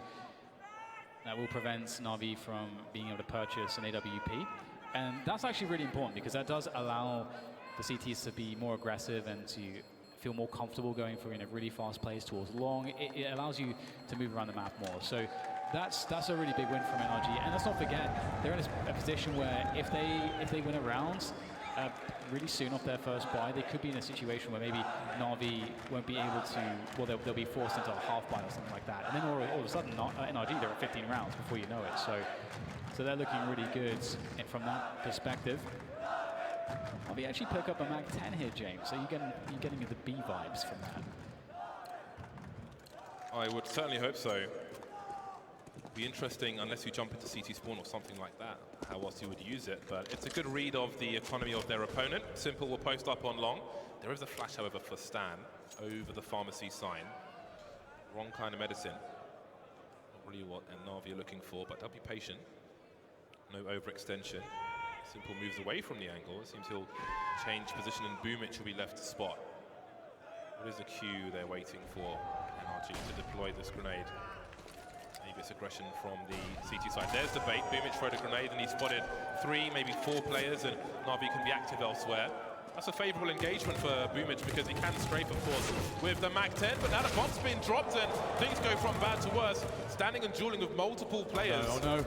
That will prevent NaVi from being able to purchase an AWP. And that's actually really important because that does allow the CTs to be more aggressive and to feel more comfortable going for really fast plays towards long. It allows you to move around the map more. So that's a really big win from NRG. And let's not forget, they're in a position where if they win a round really soon off their first buy, they could be in a situation where maybe NaVi won't be able to, well, they'll be forced into a half buy or something like that. And then all of a sudden, NRG, they're at 15 rounds before you know it. So they're looking really good from that perspective. NaVi actually pick up a Mag 10 here, James. So you're getting the B vibes from that. I would certainly hope so. Be interesting, unless you jump into CT spawn or something like that, how else you would use it. But it's a good read of the economy of their opponent. Simple will post up on long. There is a flash, however, for Stan over the pharmacy sign. Wrong kind of medicine. Not really what NaVi are looking for, but they'll be patient. No overextension. Simple moves away from the angle. It seems he'll change position, and Boomich will be left to spot. What is the cue they're waiting for NRG to deploy this grenade? Maybe it's aggression from the CT side. There's the bait. Boomich throw the grenade, and he spotted 3, maybe 4 players, and NaVi can be active elsewhere. That's a favourable engagement for Boomich because he can strafe, of course, with the Mag 10, but now the bomb's been dropped and things go from bad to worse. Standing and dueling with multiple players. Oh no.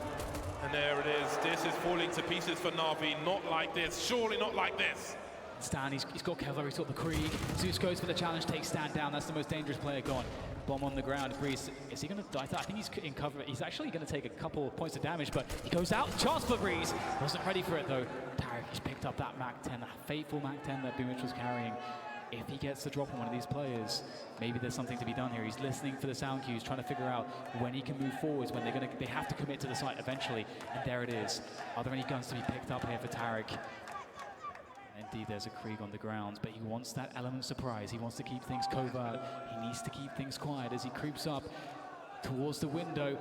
And there it is. This is falling to pieces for NaVi. Not like this. Surely not like this. Stan, he's got Kevlar, he's got the Krieg. Zeus goes for the challenge, takes Stan down. That's the most dangerous player gone. Bomb on the ground. Breeze, is he going to die? I think he's in cover. He's actually going to take a couple of points of damage, but he goes out. Chance for Breeze. Wasn't ready for it, though. Tarek, he's picked up that Mag 10, that fateful Mag 10 that Boomich was carrying. If he gets the drop on one of these players, maybe there's something to be done here. He's listening for the sound cues, trying to figure out when he can move forwards, when they have to commit to the site eventually. And there it is. Are there any guns to be picked up here for Tarek? Indeed, there's a Krieg on the ground, but he wants that element of surprise. He wants to keep things covert. He needs to keep things quiet as he creeps up towards the window,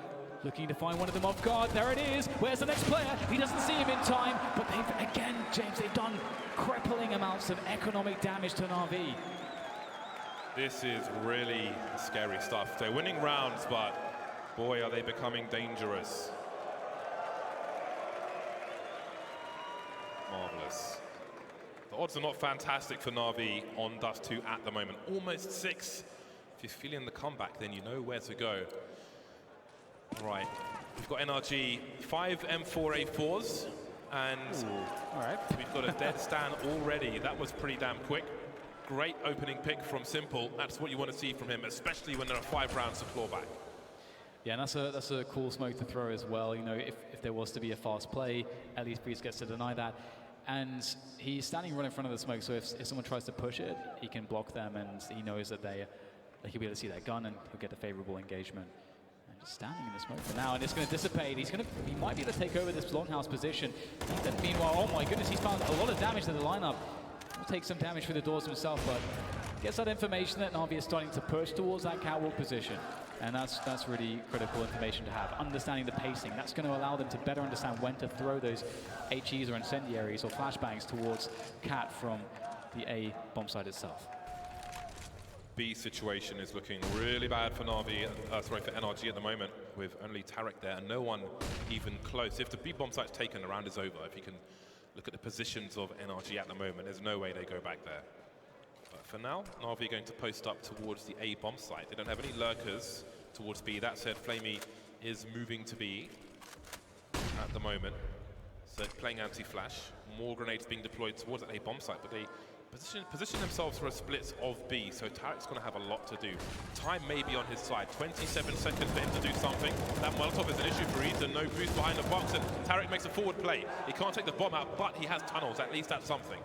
looking to find one of them off guard. There it is. Where's the next player? He doesn't see him in time, but they've, again, James, they've done crippling amounts of economic damage to NaVi. This is really scary stuff. They're winning rounds, but boy, are they becoming dangerous. Marvelous. The odds are not fantastic for NaVi on Dust 2 at the moment. Almost 6. If you're feeling the comeback, then you know where to go. Right, we've got NRG 5 M4A4s, and all right. We've got a dead Stan already. That was pretty damn quick. Great opening pick from Simple. That's what you want to see from him, especially when there are 5 rounds to claw back. Yeah, and that's a cool smoke to throw as well. You know, if there was to be a fast play, at least Breeze gets to deny that. And he's standing right in front of the smoke, so if someone tries to push it, he can block them, and he knows that he'll be able to see that gun, and he'll get a favorable engagement. And just standing in the smoke for now, and it's going to dissipate. He might be able to take over this longhouse position. Then meanwhile, oh my goodness, he's found a lot of damage to the lineup. He'll take some damage through the doors himself, but gets that information that NaVi is starting to push towards that catwalk position. And that's really critical information to have. Understanding the pacing, that's going to allow them to better understand when to throw those HEs or incendiaries or flashbangs towards Cat from the A bomb site itself. B situation is looking really bad for NaVi, for NRG at the moment, with only Tarek there and no one even close. If the B bomb site's taken, the round is over. If you can look at the positions of NRG at the moment, there's no way they go back there. But for now, NaVi are going to post up towards the A bomb site. They don't have any lurkers towards B. That said, Flamey is moving to B at the moment. So playing anti-flash. More grenades being deployed towards that A bomb site, but they position themselves for a split of B, so Tarek's going to have a lot to do. Time may be on his side. 27 seconds for him to do something. That Molotov is an issue for Eden. No boost behind the box, and Tarek makes a forward play. He can't take the bomb out, but he has tunnels. At least that's something.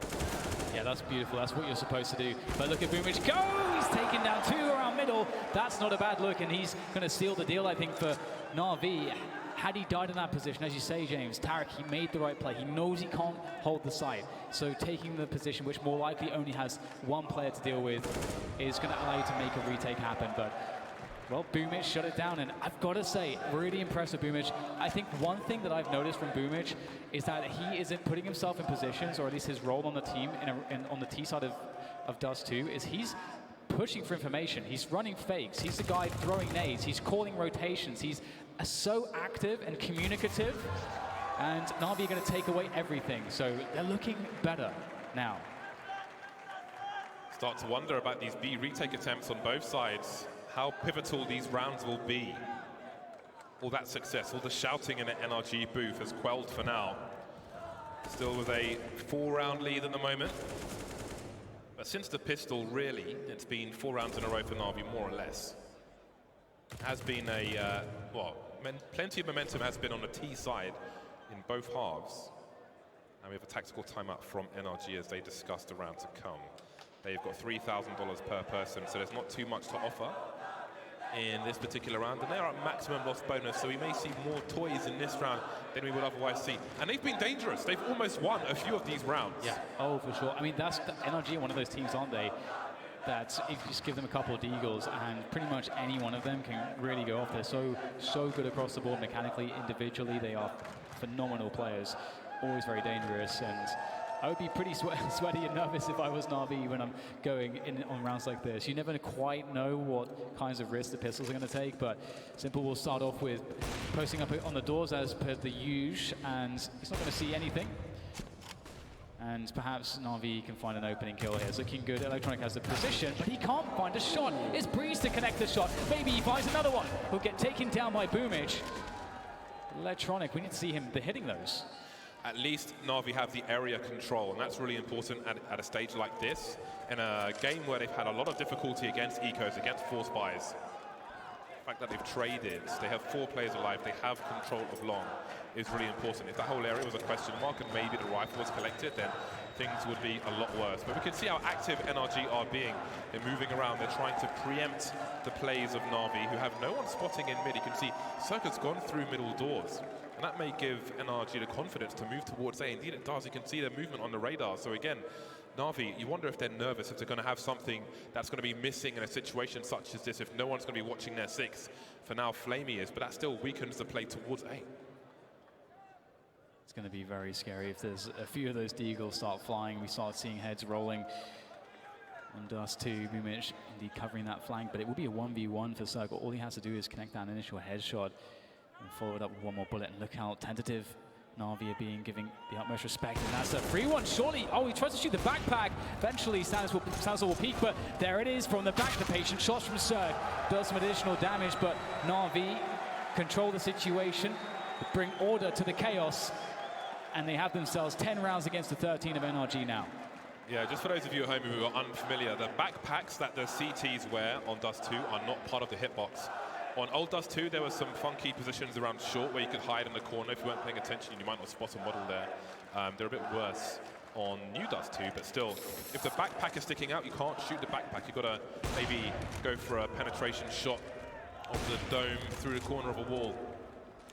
Yeah, that's beautiful. That's what you're supposed to do. But look at Boomich go! He's taken down 2 around middle. That's not a bad look, and he's going to seal the deal, I think, for NaVi. had he died in that position, as you say, James, Tarek, he made the right play. He knows he can't hold the site. So taking the position, which more likely only has one player to deal with, is going to allow you to make a retake happen. But, well, Boomich shut it down. And I've got to say, really impressed with Boomich. I think one thing that I've noticed from Boomich is that he isn't putting himself in positions, or at least his role on the team, on the T side of Dust 2, is he's pushing for information. He's running fakes. He's the guy throwing nades. He's calling rotations. He's so active and communicative. And NaVi are going to take away everything. So they're looking better now. Start to wonder about these B retake attempts on both sides. How pivotal these rounds will be. All that success, all the shouting in the NRG booth has quelled for now. Still with a 4-round lead at the moment. But since the pistol, really, it's been 4 rounds in a row for NaVi, more or less. Has been a, plenty of momentum has been on the T side in both halves. And we have a tactical timeout from NRG as they discuss the round to come. They've got $3,000 per person, so there's not too much to offer in this particular round, and they are at maximum loss bonus, so we may see more toys in this round than we would otherwise see. And they've been dangerous. They've almost won a few of these rounds. Yeah, oh, for sure. I mean, that's the NRG, one of those teams, aren't they, that if you just give them a couple of deagles and pretty much any one of them can really go off. They're so good across the board mechanically, individually. They are phenomenal players, always very dangerous. And I would be pretty sweaty and nervous if I was NaVi when I'm going in on rounds like this. You never quite know what kinds of risks the pistols are going to take, but Simple will start off with posting up on the doors as per the usual, and he's not going to see anything. And perhaps NaVi can find an opening kill here. It's looking good. Electronic has the position, but he can't find a shot. It's Breeze to connect the shot. Maybe he finds another one. He'll get taken down by Boomich. Electronic, we need to see him hitting those. At least NaVi have the area control, and that's really important at a stage like this, in a game where they've had a lot of difficulty against ecos, against force buys. The fact that they've traded, they have 4 players alive, they have control of long, is really important. If that whole area was a question mark and maybe the rifle was collected, then things would be a lot worse. But we can see how active NRG are being. They're moving around, they're trying to preempt the plays of NaVi, who have no one spotting in mid. You can see Circuit's gone through middle doors. And that may give NRG the confidence to move towards A. Indeed it does. You can see their movement on the radar. So again, NaVi, you wonder if they're nervous, if they're going to have something that's going to be missing in a situation such as this, if no one's going to be watching their 6. For now, Flamey is, but that still weakens the play towards A. It's going to be very scary if there's a few of those deagles start flying. We start seeing heads rolling on Dust 2. Boomich indeed covering that flank, but it will be a 1v1 for Circle. All he has to do is connect that initial headshot and follow it up with one more bullet. And look how tentative NaVi are giving the utmost respect. And that's a free one, surely. Oh, he tries to shoot the backpack. Eventually, Stanis will peek, but there it is from the back. The patient shots from Cirque does some additional damage, but NaVi control the situation, bring order to the chaos, and they have themselves 10 rounds against the 13 of NRG now. Yeah, just for those of you at home who are unfamiliar, the backpacks that the CTs wear on Dust 2 are not part of the hitbox. On old Dust 2, there were some funky positions around short where you could hide in the corner. If you weren't paying attention, you might not spot a model there. They're a bit worse on new Dust 2, but still, if the backpack is sticking out, you can't shoot the backpack. You've got to maybe go for a penetration shot of the dome through the corner of a wall.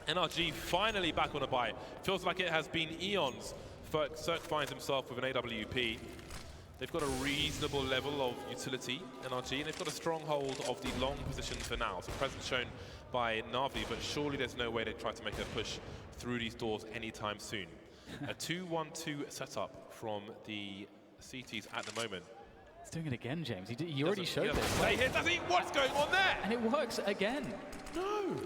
NRG finally back on a buy. Feels like it has been eons. Cirque finds himself with an AWP. They've got a reasonable level of utility, NRG, and they've got a stronghold of the long position for now. So presence shown by NaVi, but surely there's no way they try to make a push through these doors anytime soon. A 2-1-2 setup from the CTs at the moment. He's doing it again, James. He already showed this. Stay here, does he? What's going on there? And it works again. No.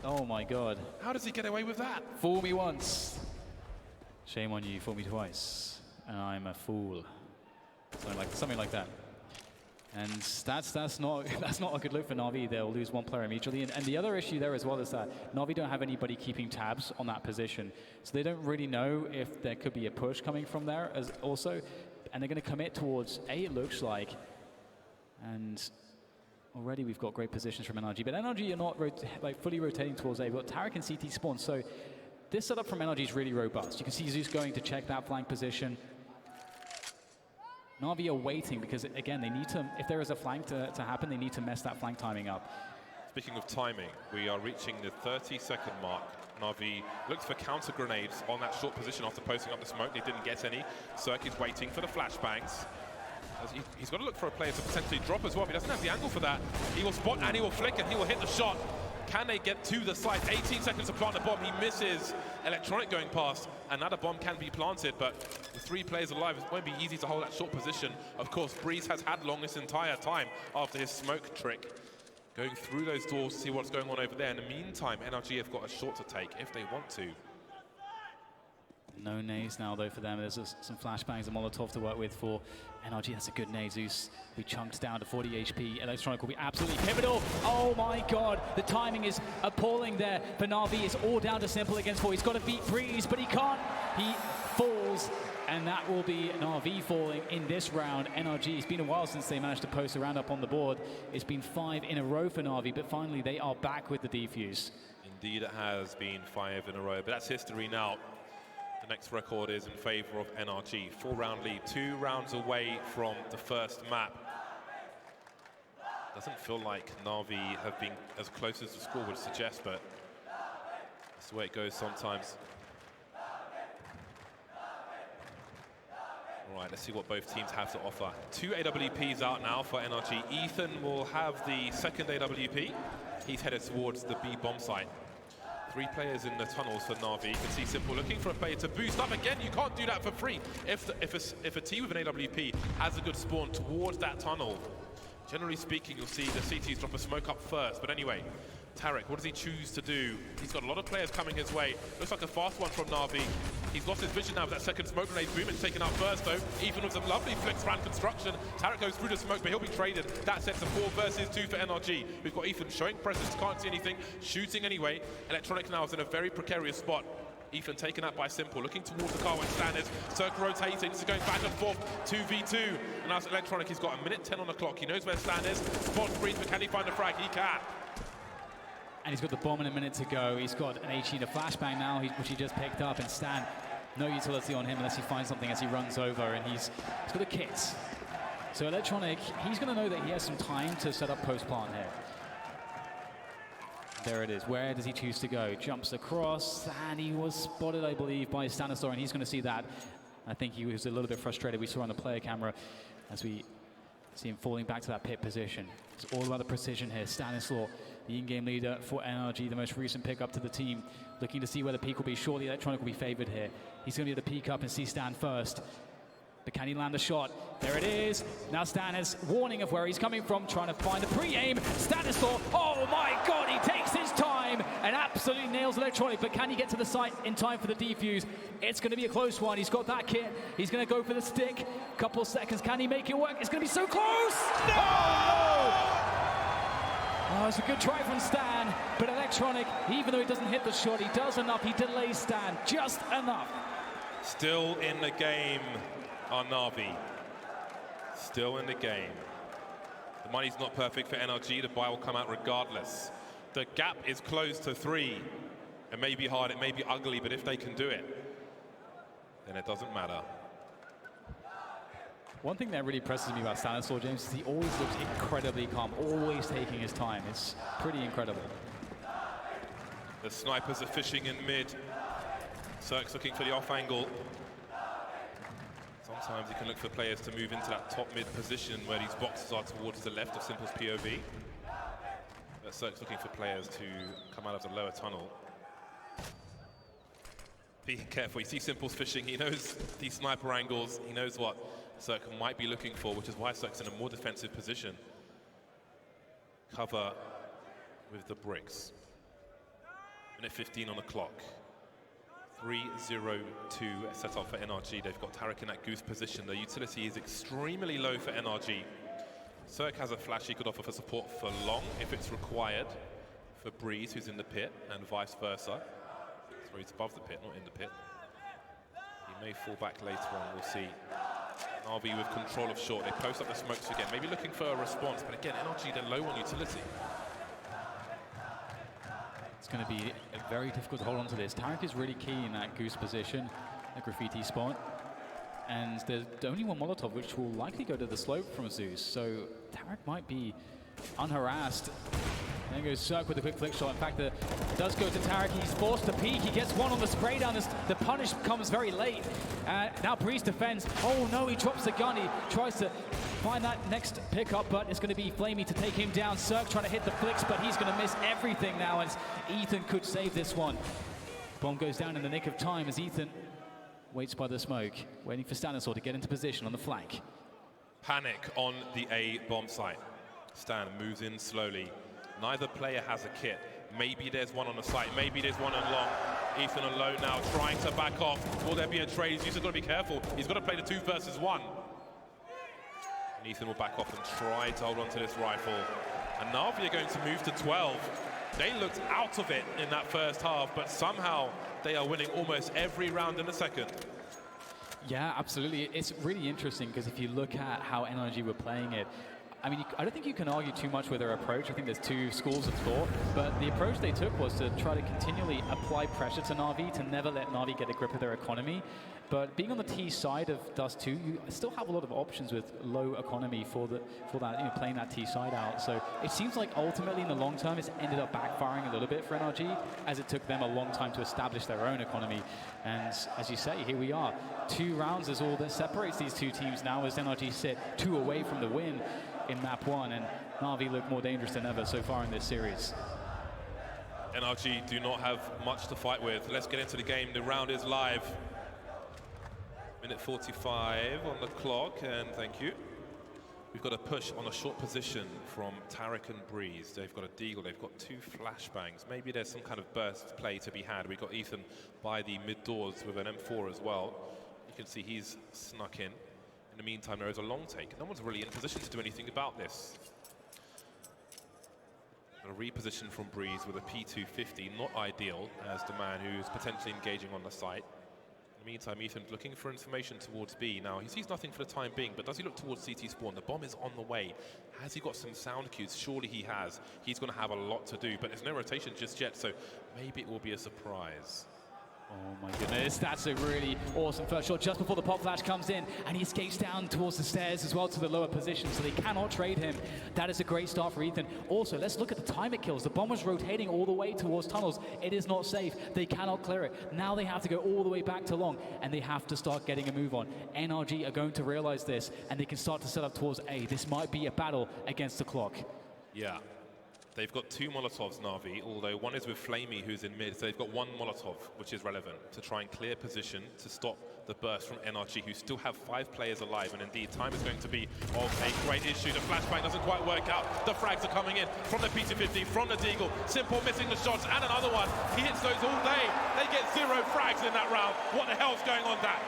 Oh my God. How does he get away with that? Fool me once. Shame on you, fool me twice. And I'm a fool. Something like that. And that's not a good look for NaVi. They'll lose one player immediately. And the other issue there as well is that NaVi don't have anybody keeping tabs on that position. So they don't really know if there could be a push coming from there as also. And they're going to commit towards A, it looks like. And already we've got great positions from NRG. But NRG are not fully rotating towards A. We've got Tarek and CT spawn. So this setup from NRG is really robust. You can see Zeus going to check that flank position. NaVi are waiting because, again, they need to, if there is a flank to happen, they need to mess that flank timing up. It's Speaking of timing, we are reaching the 30-second mark. NaVi looks for counter grenades on that short position after posting up the smoke. They didn't get any. Cirque is waiting for the flashbangs. He's got to look for a player to potentially drop as well. He doesn't have the angle for that. He will spot and he will flick and he will hit the shot. Can they get to the site? 18 seconds to plant the bomb. He misses. Electronic going past. Another bomb can be planted, but with 3 players alive, it won't be easy to hold that short position. Of course, Breeze has had long this entire time after his smoke trick. Going through those doors to see what's going on over there. In the meantime, NRG have got a shot to take if they want to. No nades now, though, for them. There's some flashbangs and Molotov to work with for NRG. That's a good nade. Zeus, we chunked down to 40 HP. Electronic will be absolutely pivotal. Oh, my God. The timing is appalling there for NaVi. It's all down to Simple against 4. He's got to beat Breeze, but he can't. He falls, and that will be NaVi falling in this round. NRG, it's been a while since they managed to post a round up on the board. It's been 5 in a row for NaVi, but finally they are back with the defuse. Indeed, it has been 5 in a row, but that's history now. The next record is in favor of NRG. 4-round lead, 2 rounds away from the first map. Doesn't feel like NaVi have been as close as the score would suggest, but that's the way it goes sometimes. All right, let's see what both teams have to offer. 2 AWPs out now for NRG. Ethan will have the second AWP. He's headed towards the B bomb site. 3 players in the tunnels for NaVi. You can see Simple looking for a player to boost up. Again, you can't do that for free. If a team with an AWP has a good spawn towards that tunnel, generally speaking, you'll see the CTs drop a smoke up first. But anyway, Tarek, what does he choose to do? He's got a lot of players coming his way. Looks like a fast one from NaVi. He's lost his vision now with that second smoke grenade. Boom, taken out first, though. Even with some lovely flicks around construction. Tarek goes through the smoke, but he'll be traded. That sets a 4 versus 2 for NRG. We've got Ethan showing presence, can't see anything, shooting anyway. Electronic now is in a very precarious spot. Ethan taken out by Simple, looking towards the car where Stan is. Circle rotating, so going back and forth, 2v2. And now Electronic, he's got 1:10 on the clock. He knows where Stan is. Spots Breeze, but can he find the frag? He can. And he's got the bomb in a minute to go. He's got an HE and a flashbang now, which he just picked up. And Stan, no utility on him unless he finds something as he runs over. And he's got a kit. So Electronic, he's going to know that he has some time to set up post-plant here. There it is. Where does he choose to go? Jumps across, and he was spotted, I believe, by Stanislaw, and he's going to see that. I think he was a little bit frustrated. We saw on the player camera as we see him falling back to that pit position. It's all about the precision here. Stanislaw, the in-game leader for NRG, the most recent pick up to the team, looking to see where the peak will be. Surely Electronic will be favored here. He's going to get the peek up and see Stan first. But can he land the shot? There it is. Now Stan has warning of where he's coming from, trying to find the pre-aim. Stanislaw, oh my God, he takes his time and absolutely nails Electronic. But can he get to the site in time for the defuse? It's going to be a close one. He's got that kit. He's going to go for the stick. Couple of seconds. Can he make it work? It's going to be so close. No! Oh, it's a good try from Stan. But Electronic, even though he doesn't hit the shot, he does enough. He delays Stan just enough. Still in the game are NaVi. Still in the game. The money's not perfect for NRG. The buy will come out regardless. The gap is close to 3. It may be hard, it may be ugly, but if they can do it, then it doesn't matter. One thing that really impresses me about Stanislaw, James, is he always looks incredibly calm, always taking his time. It's pretty incredible. The snipers are fishing in mid. Cirque's looking for the off angle. Sometimes you can look for players to move into that top mid position where these boxes are towards the left of Simple's POV. But Cirque's looking for players to come out of the lower tunnel. Be careful, you see Simple's fishing, he knows these sniper angles, he knows what Cirque might be looking for, which is why Cirque's in a more defensive position. Cover with the bricks. Minute 15 on the clock. 3-0-2 set up for NRG. They've got Tarek in that goose position. The utility is extremely low for NRG. Cirque has a flash he could offer for support for long if it's required for Breeze, who's in the pit, and vice versa. So he's above the pit, not in the pit. He may fall back later on, we'll see. NaVi with control of short. They post up the smokes again, maybe looking for a response, but again, NRG, they're low on utility. It's going to be very difficult to hold on to this. Tarek is really key in that goose position, a graffiti spot. And there's only one Molotov, which will likely go to the slope from Zeus. So Tarek might be unharassed There goes Cirque with a quick flick shot. In fact, it does go to Tarek. He's forced to peek. He gets one on the spray down. The punish comes very late. Now Breeze defends. Oh no, he drops the gun. He tries to find that next pickup, but it's going to be Flamey to take him down. Cirque trying to hit the flicks, but he's going to miss everything now as Ethan could save this one. Bomb goes down in the nick of time as Ethan waits by the smoke, waiting for Stanislaw to get into position on the flank. Panic on the A bomb site. Stan moves in slowly. Neither player has a kit. Maybe there's one on the site, maybe there's one on long. Ethan alone now, trying to back off. Will there be a trade? He's just got to be careful. He's got to play the 2 versus 1. And Ethan will back off and try to hold on to this rifle. And NaVi are going to move to 12. They looked out of it in that first half, but somehow they are winning almost every round in the second. Yeah, absolutely. It's really interesting because if you look at how NRG were playing it, I mean, I don't think you can argue too much with their approach. I think there's 2 schools of thought, but the approach they took was to try to continually apply pressure to NaVi, to never let NaVi get a grip of their economy. But being on the T side of Dust 2, you still have a lot of options with low economy for that, playing that T side out. So it seems like ultimately in the long term, it's ended up backfiring a little bit for NRG, as it took them a long time to establish their own economy. And as you say, here we are. 2 rounds is all that separates these 2 teams now, as NRG sit 2 away from the win in map 1, and NaVi look more dangerous than ever so far in this series. NRG do not have much to fight with. Let's get into the game. The round is live. Minute 45 on the clock, and thank you. We've got a push on a short position from Tarek and Breeze. They've got a deagle, they've got 2 flashbangs. Maybe there's some kind of burst play to be had. We've got Ethan by the mid doors with an M4 as well. You can see he's snuck in. In the meantime, there is a long take. No one's really in position to do anything about this. A reposition from Breeze with a P250, not ideal as the man who's potentially engaging on the site. In the meantime, Ethan's looking for information towards B. Now, he sees nothing for the time being, but does he look towards CT spawn? The bomb is on the way. Has he got some sound cues? Surely he has. He's going to have a lot to do, but there's no rotation just yet, so maybe it will be a surprise. Oh my goodness, that's a really awesome first shot just before the pop flash comes in, and he escapes down towards the stairs as well to the lower position, so they cannot trade him. That is a great start for Ethan. Also, let's look at the time it kills. The bomb was rotating all the way towards tunnels. It is not safe. They cannot clear it. Now they have to go all the way back to long, and they have to start getting a move on. NRG are going to realize this, and they can start to set up towards A. This might be a battle against the clock. Yeah. They've got 2 Molotovs, NaVi, although one is with Flamey, who's in mid, so they've got 1 Molotov, which is relevant, to try and clear position to stop the burst from NRG, who still have 5 players alive, and indeed, time is going to be of a great issue. The flashbang doesn't quite work out. The frags are coming in from the P250, from the Deagle. Simple missing the shots, and another one. He hits those all day. They get 0 frags in that round. What the hell's going on there?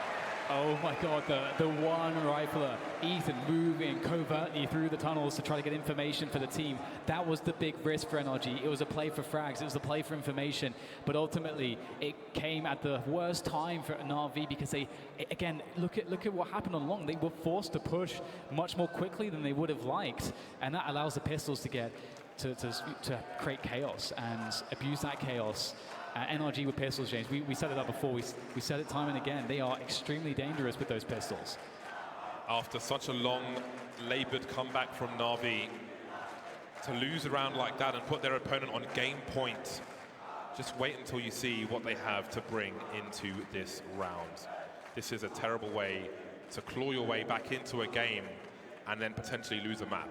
Oh my god, the one rifler, Ethan, moving covertly through the tunnels to try to get information for the team. That was the big risk for NRG. It was a play for frags, it was a play for information, but ultimately it came at the worst time for NaVi because they, again, look at what happened on long. They were forced to push much more quickly than they would have liked, and that allows the pistols to get to create chaos and abuse that chaos. NRG with pistols, James, we set it up before, we said it time and again, they are extremely dangerous with those pistols. After such a long, laboured comeback from NaVi, to lose a round like that and put their opponent on game point, just wait until you see what they have to bring into this round. This is a terrible way to claw your way back into a game and then potentially lose a map.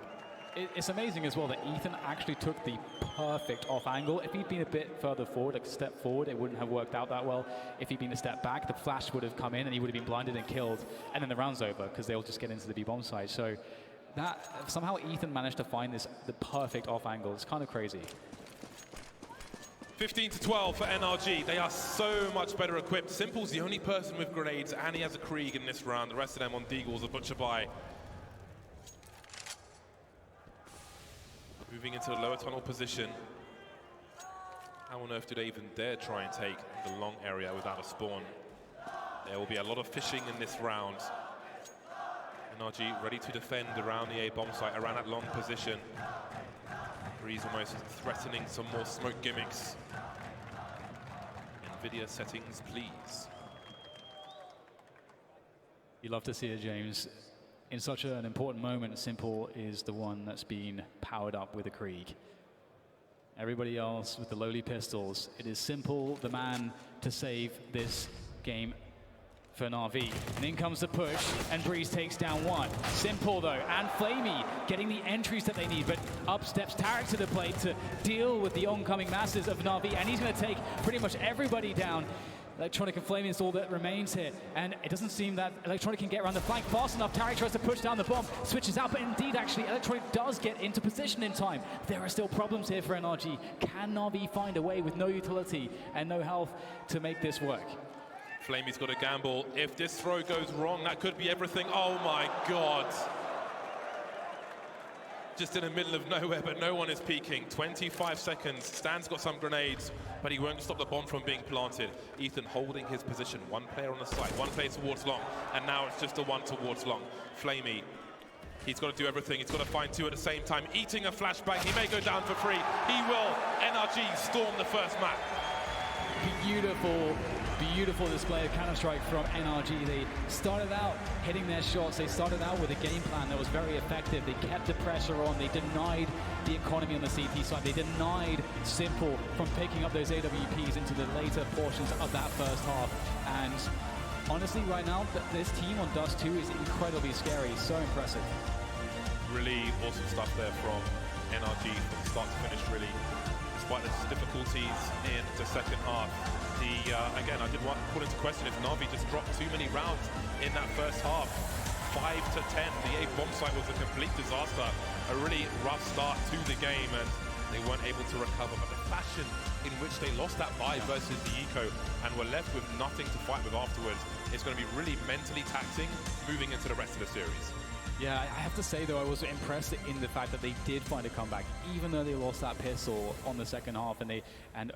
It's amazing as well that Ethan actually took the perfect off angle. If he'd been a bit further forward, like a step forward, it wouldn't have worked out that well. If he'd been a step back, the flash would have come in and he would have been blinded and killed. And then the round's over because they'll just get into the B-bomb side. So that somehow Ethan managed to find the perfect off angle. It's kind of crazy. 15-12 for NRG. They are so much better equipped. Simple's the only person with grenades, and he has a Krieg in this round. The rest of them on Deagles, a butcher by. Moving into the lower tunnel position. How on earth do they even dare try and take the long area without a spawn? There will be a lot of fishing in this round. NRG ready to defend around the A bomb site, around that long position. Breeze almost threatening some more smoke gimmicks. NVIDIA settings, please. You love to see it, James. In such an important moment, Simple is the one that's been powered up with a Krieg. Everybody else with the lowly pistols. It is Simple, the man to save this game for NaVi. And in comes the push, and Breeze takes down one. Simple though, and Flamey getting the entries that they need, but up steps Tarek to the plate to deal with the oncoming masses of NaVi, and he's going to take pretty much everybody down. Electronic and Flamey is all that remains here, and it doesn't seem that Electronic can get around the flank fast enough. Tarek tries to push down the bomb, switches out, but indeed, actually, Electronic does get into position in time. There are still problems here for NRG. Can NaVi find a way with no utility and no health to make this work? Flamey's got a gamble. If this throw goes wrong, that could be everything. Oh my God. Just in the middle of nowhere, but no one is peeking. 25 seconds. Stan's got some grenades, but he won't stop the bomb from being planted. Ethan holding his position. One player on the side, one player towards long, and now it's just a one towards long. Flamey, he's got to do everything. He's got to find two at the same time. Eating a flashbang. He may go down for free. He will. NRG storm the first map. Beautiful, beautiful display of Counter-Strike from NRG. They started out hitting their shots. They started out with a game plan that was very effective. They kept the pressure on. They denied the economy on the CT side. They denied Simple from picking up those AWPs into the later portions of that first half. And honestly, right now, this team on Dust 2 is incredibly scary. So impressive. Really awesome stuff there from NRG from start to finish, really. Despite the difficulties in the second half. Again, I did want to put into question if NaVi just dropped too many rounds in that first half. 5 to 10. The A bomb site was a complete disaster. A really rough start to the game, and they weren't able to recover. But the fashion in which they lost that buy versus the Eco and were left with nothing to fight with afterwards, it's going to be really mentally taxing moving into the rest of the series. Yeah, I have to say, though, I was impressed in the fact that they did find a comeback, even though they lost that pistol on the second half, and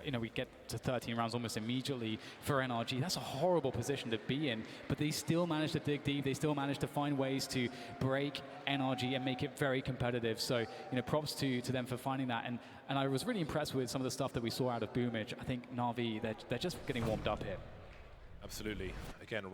you know, we get to 13 rounds almost immediately for NRG. That's a horrible position to be in, but they still managed to dig deep. They still managed to find ways to break NRG and make it very competitive. So, you know, props to them for finding that. And I was really impressed with some of the stuff that we saw out of Boomage. I think NaVi, they're just getting warmed up here. Absolutely. Again,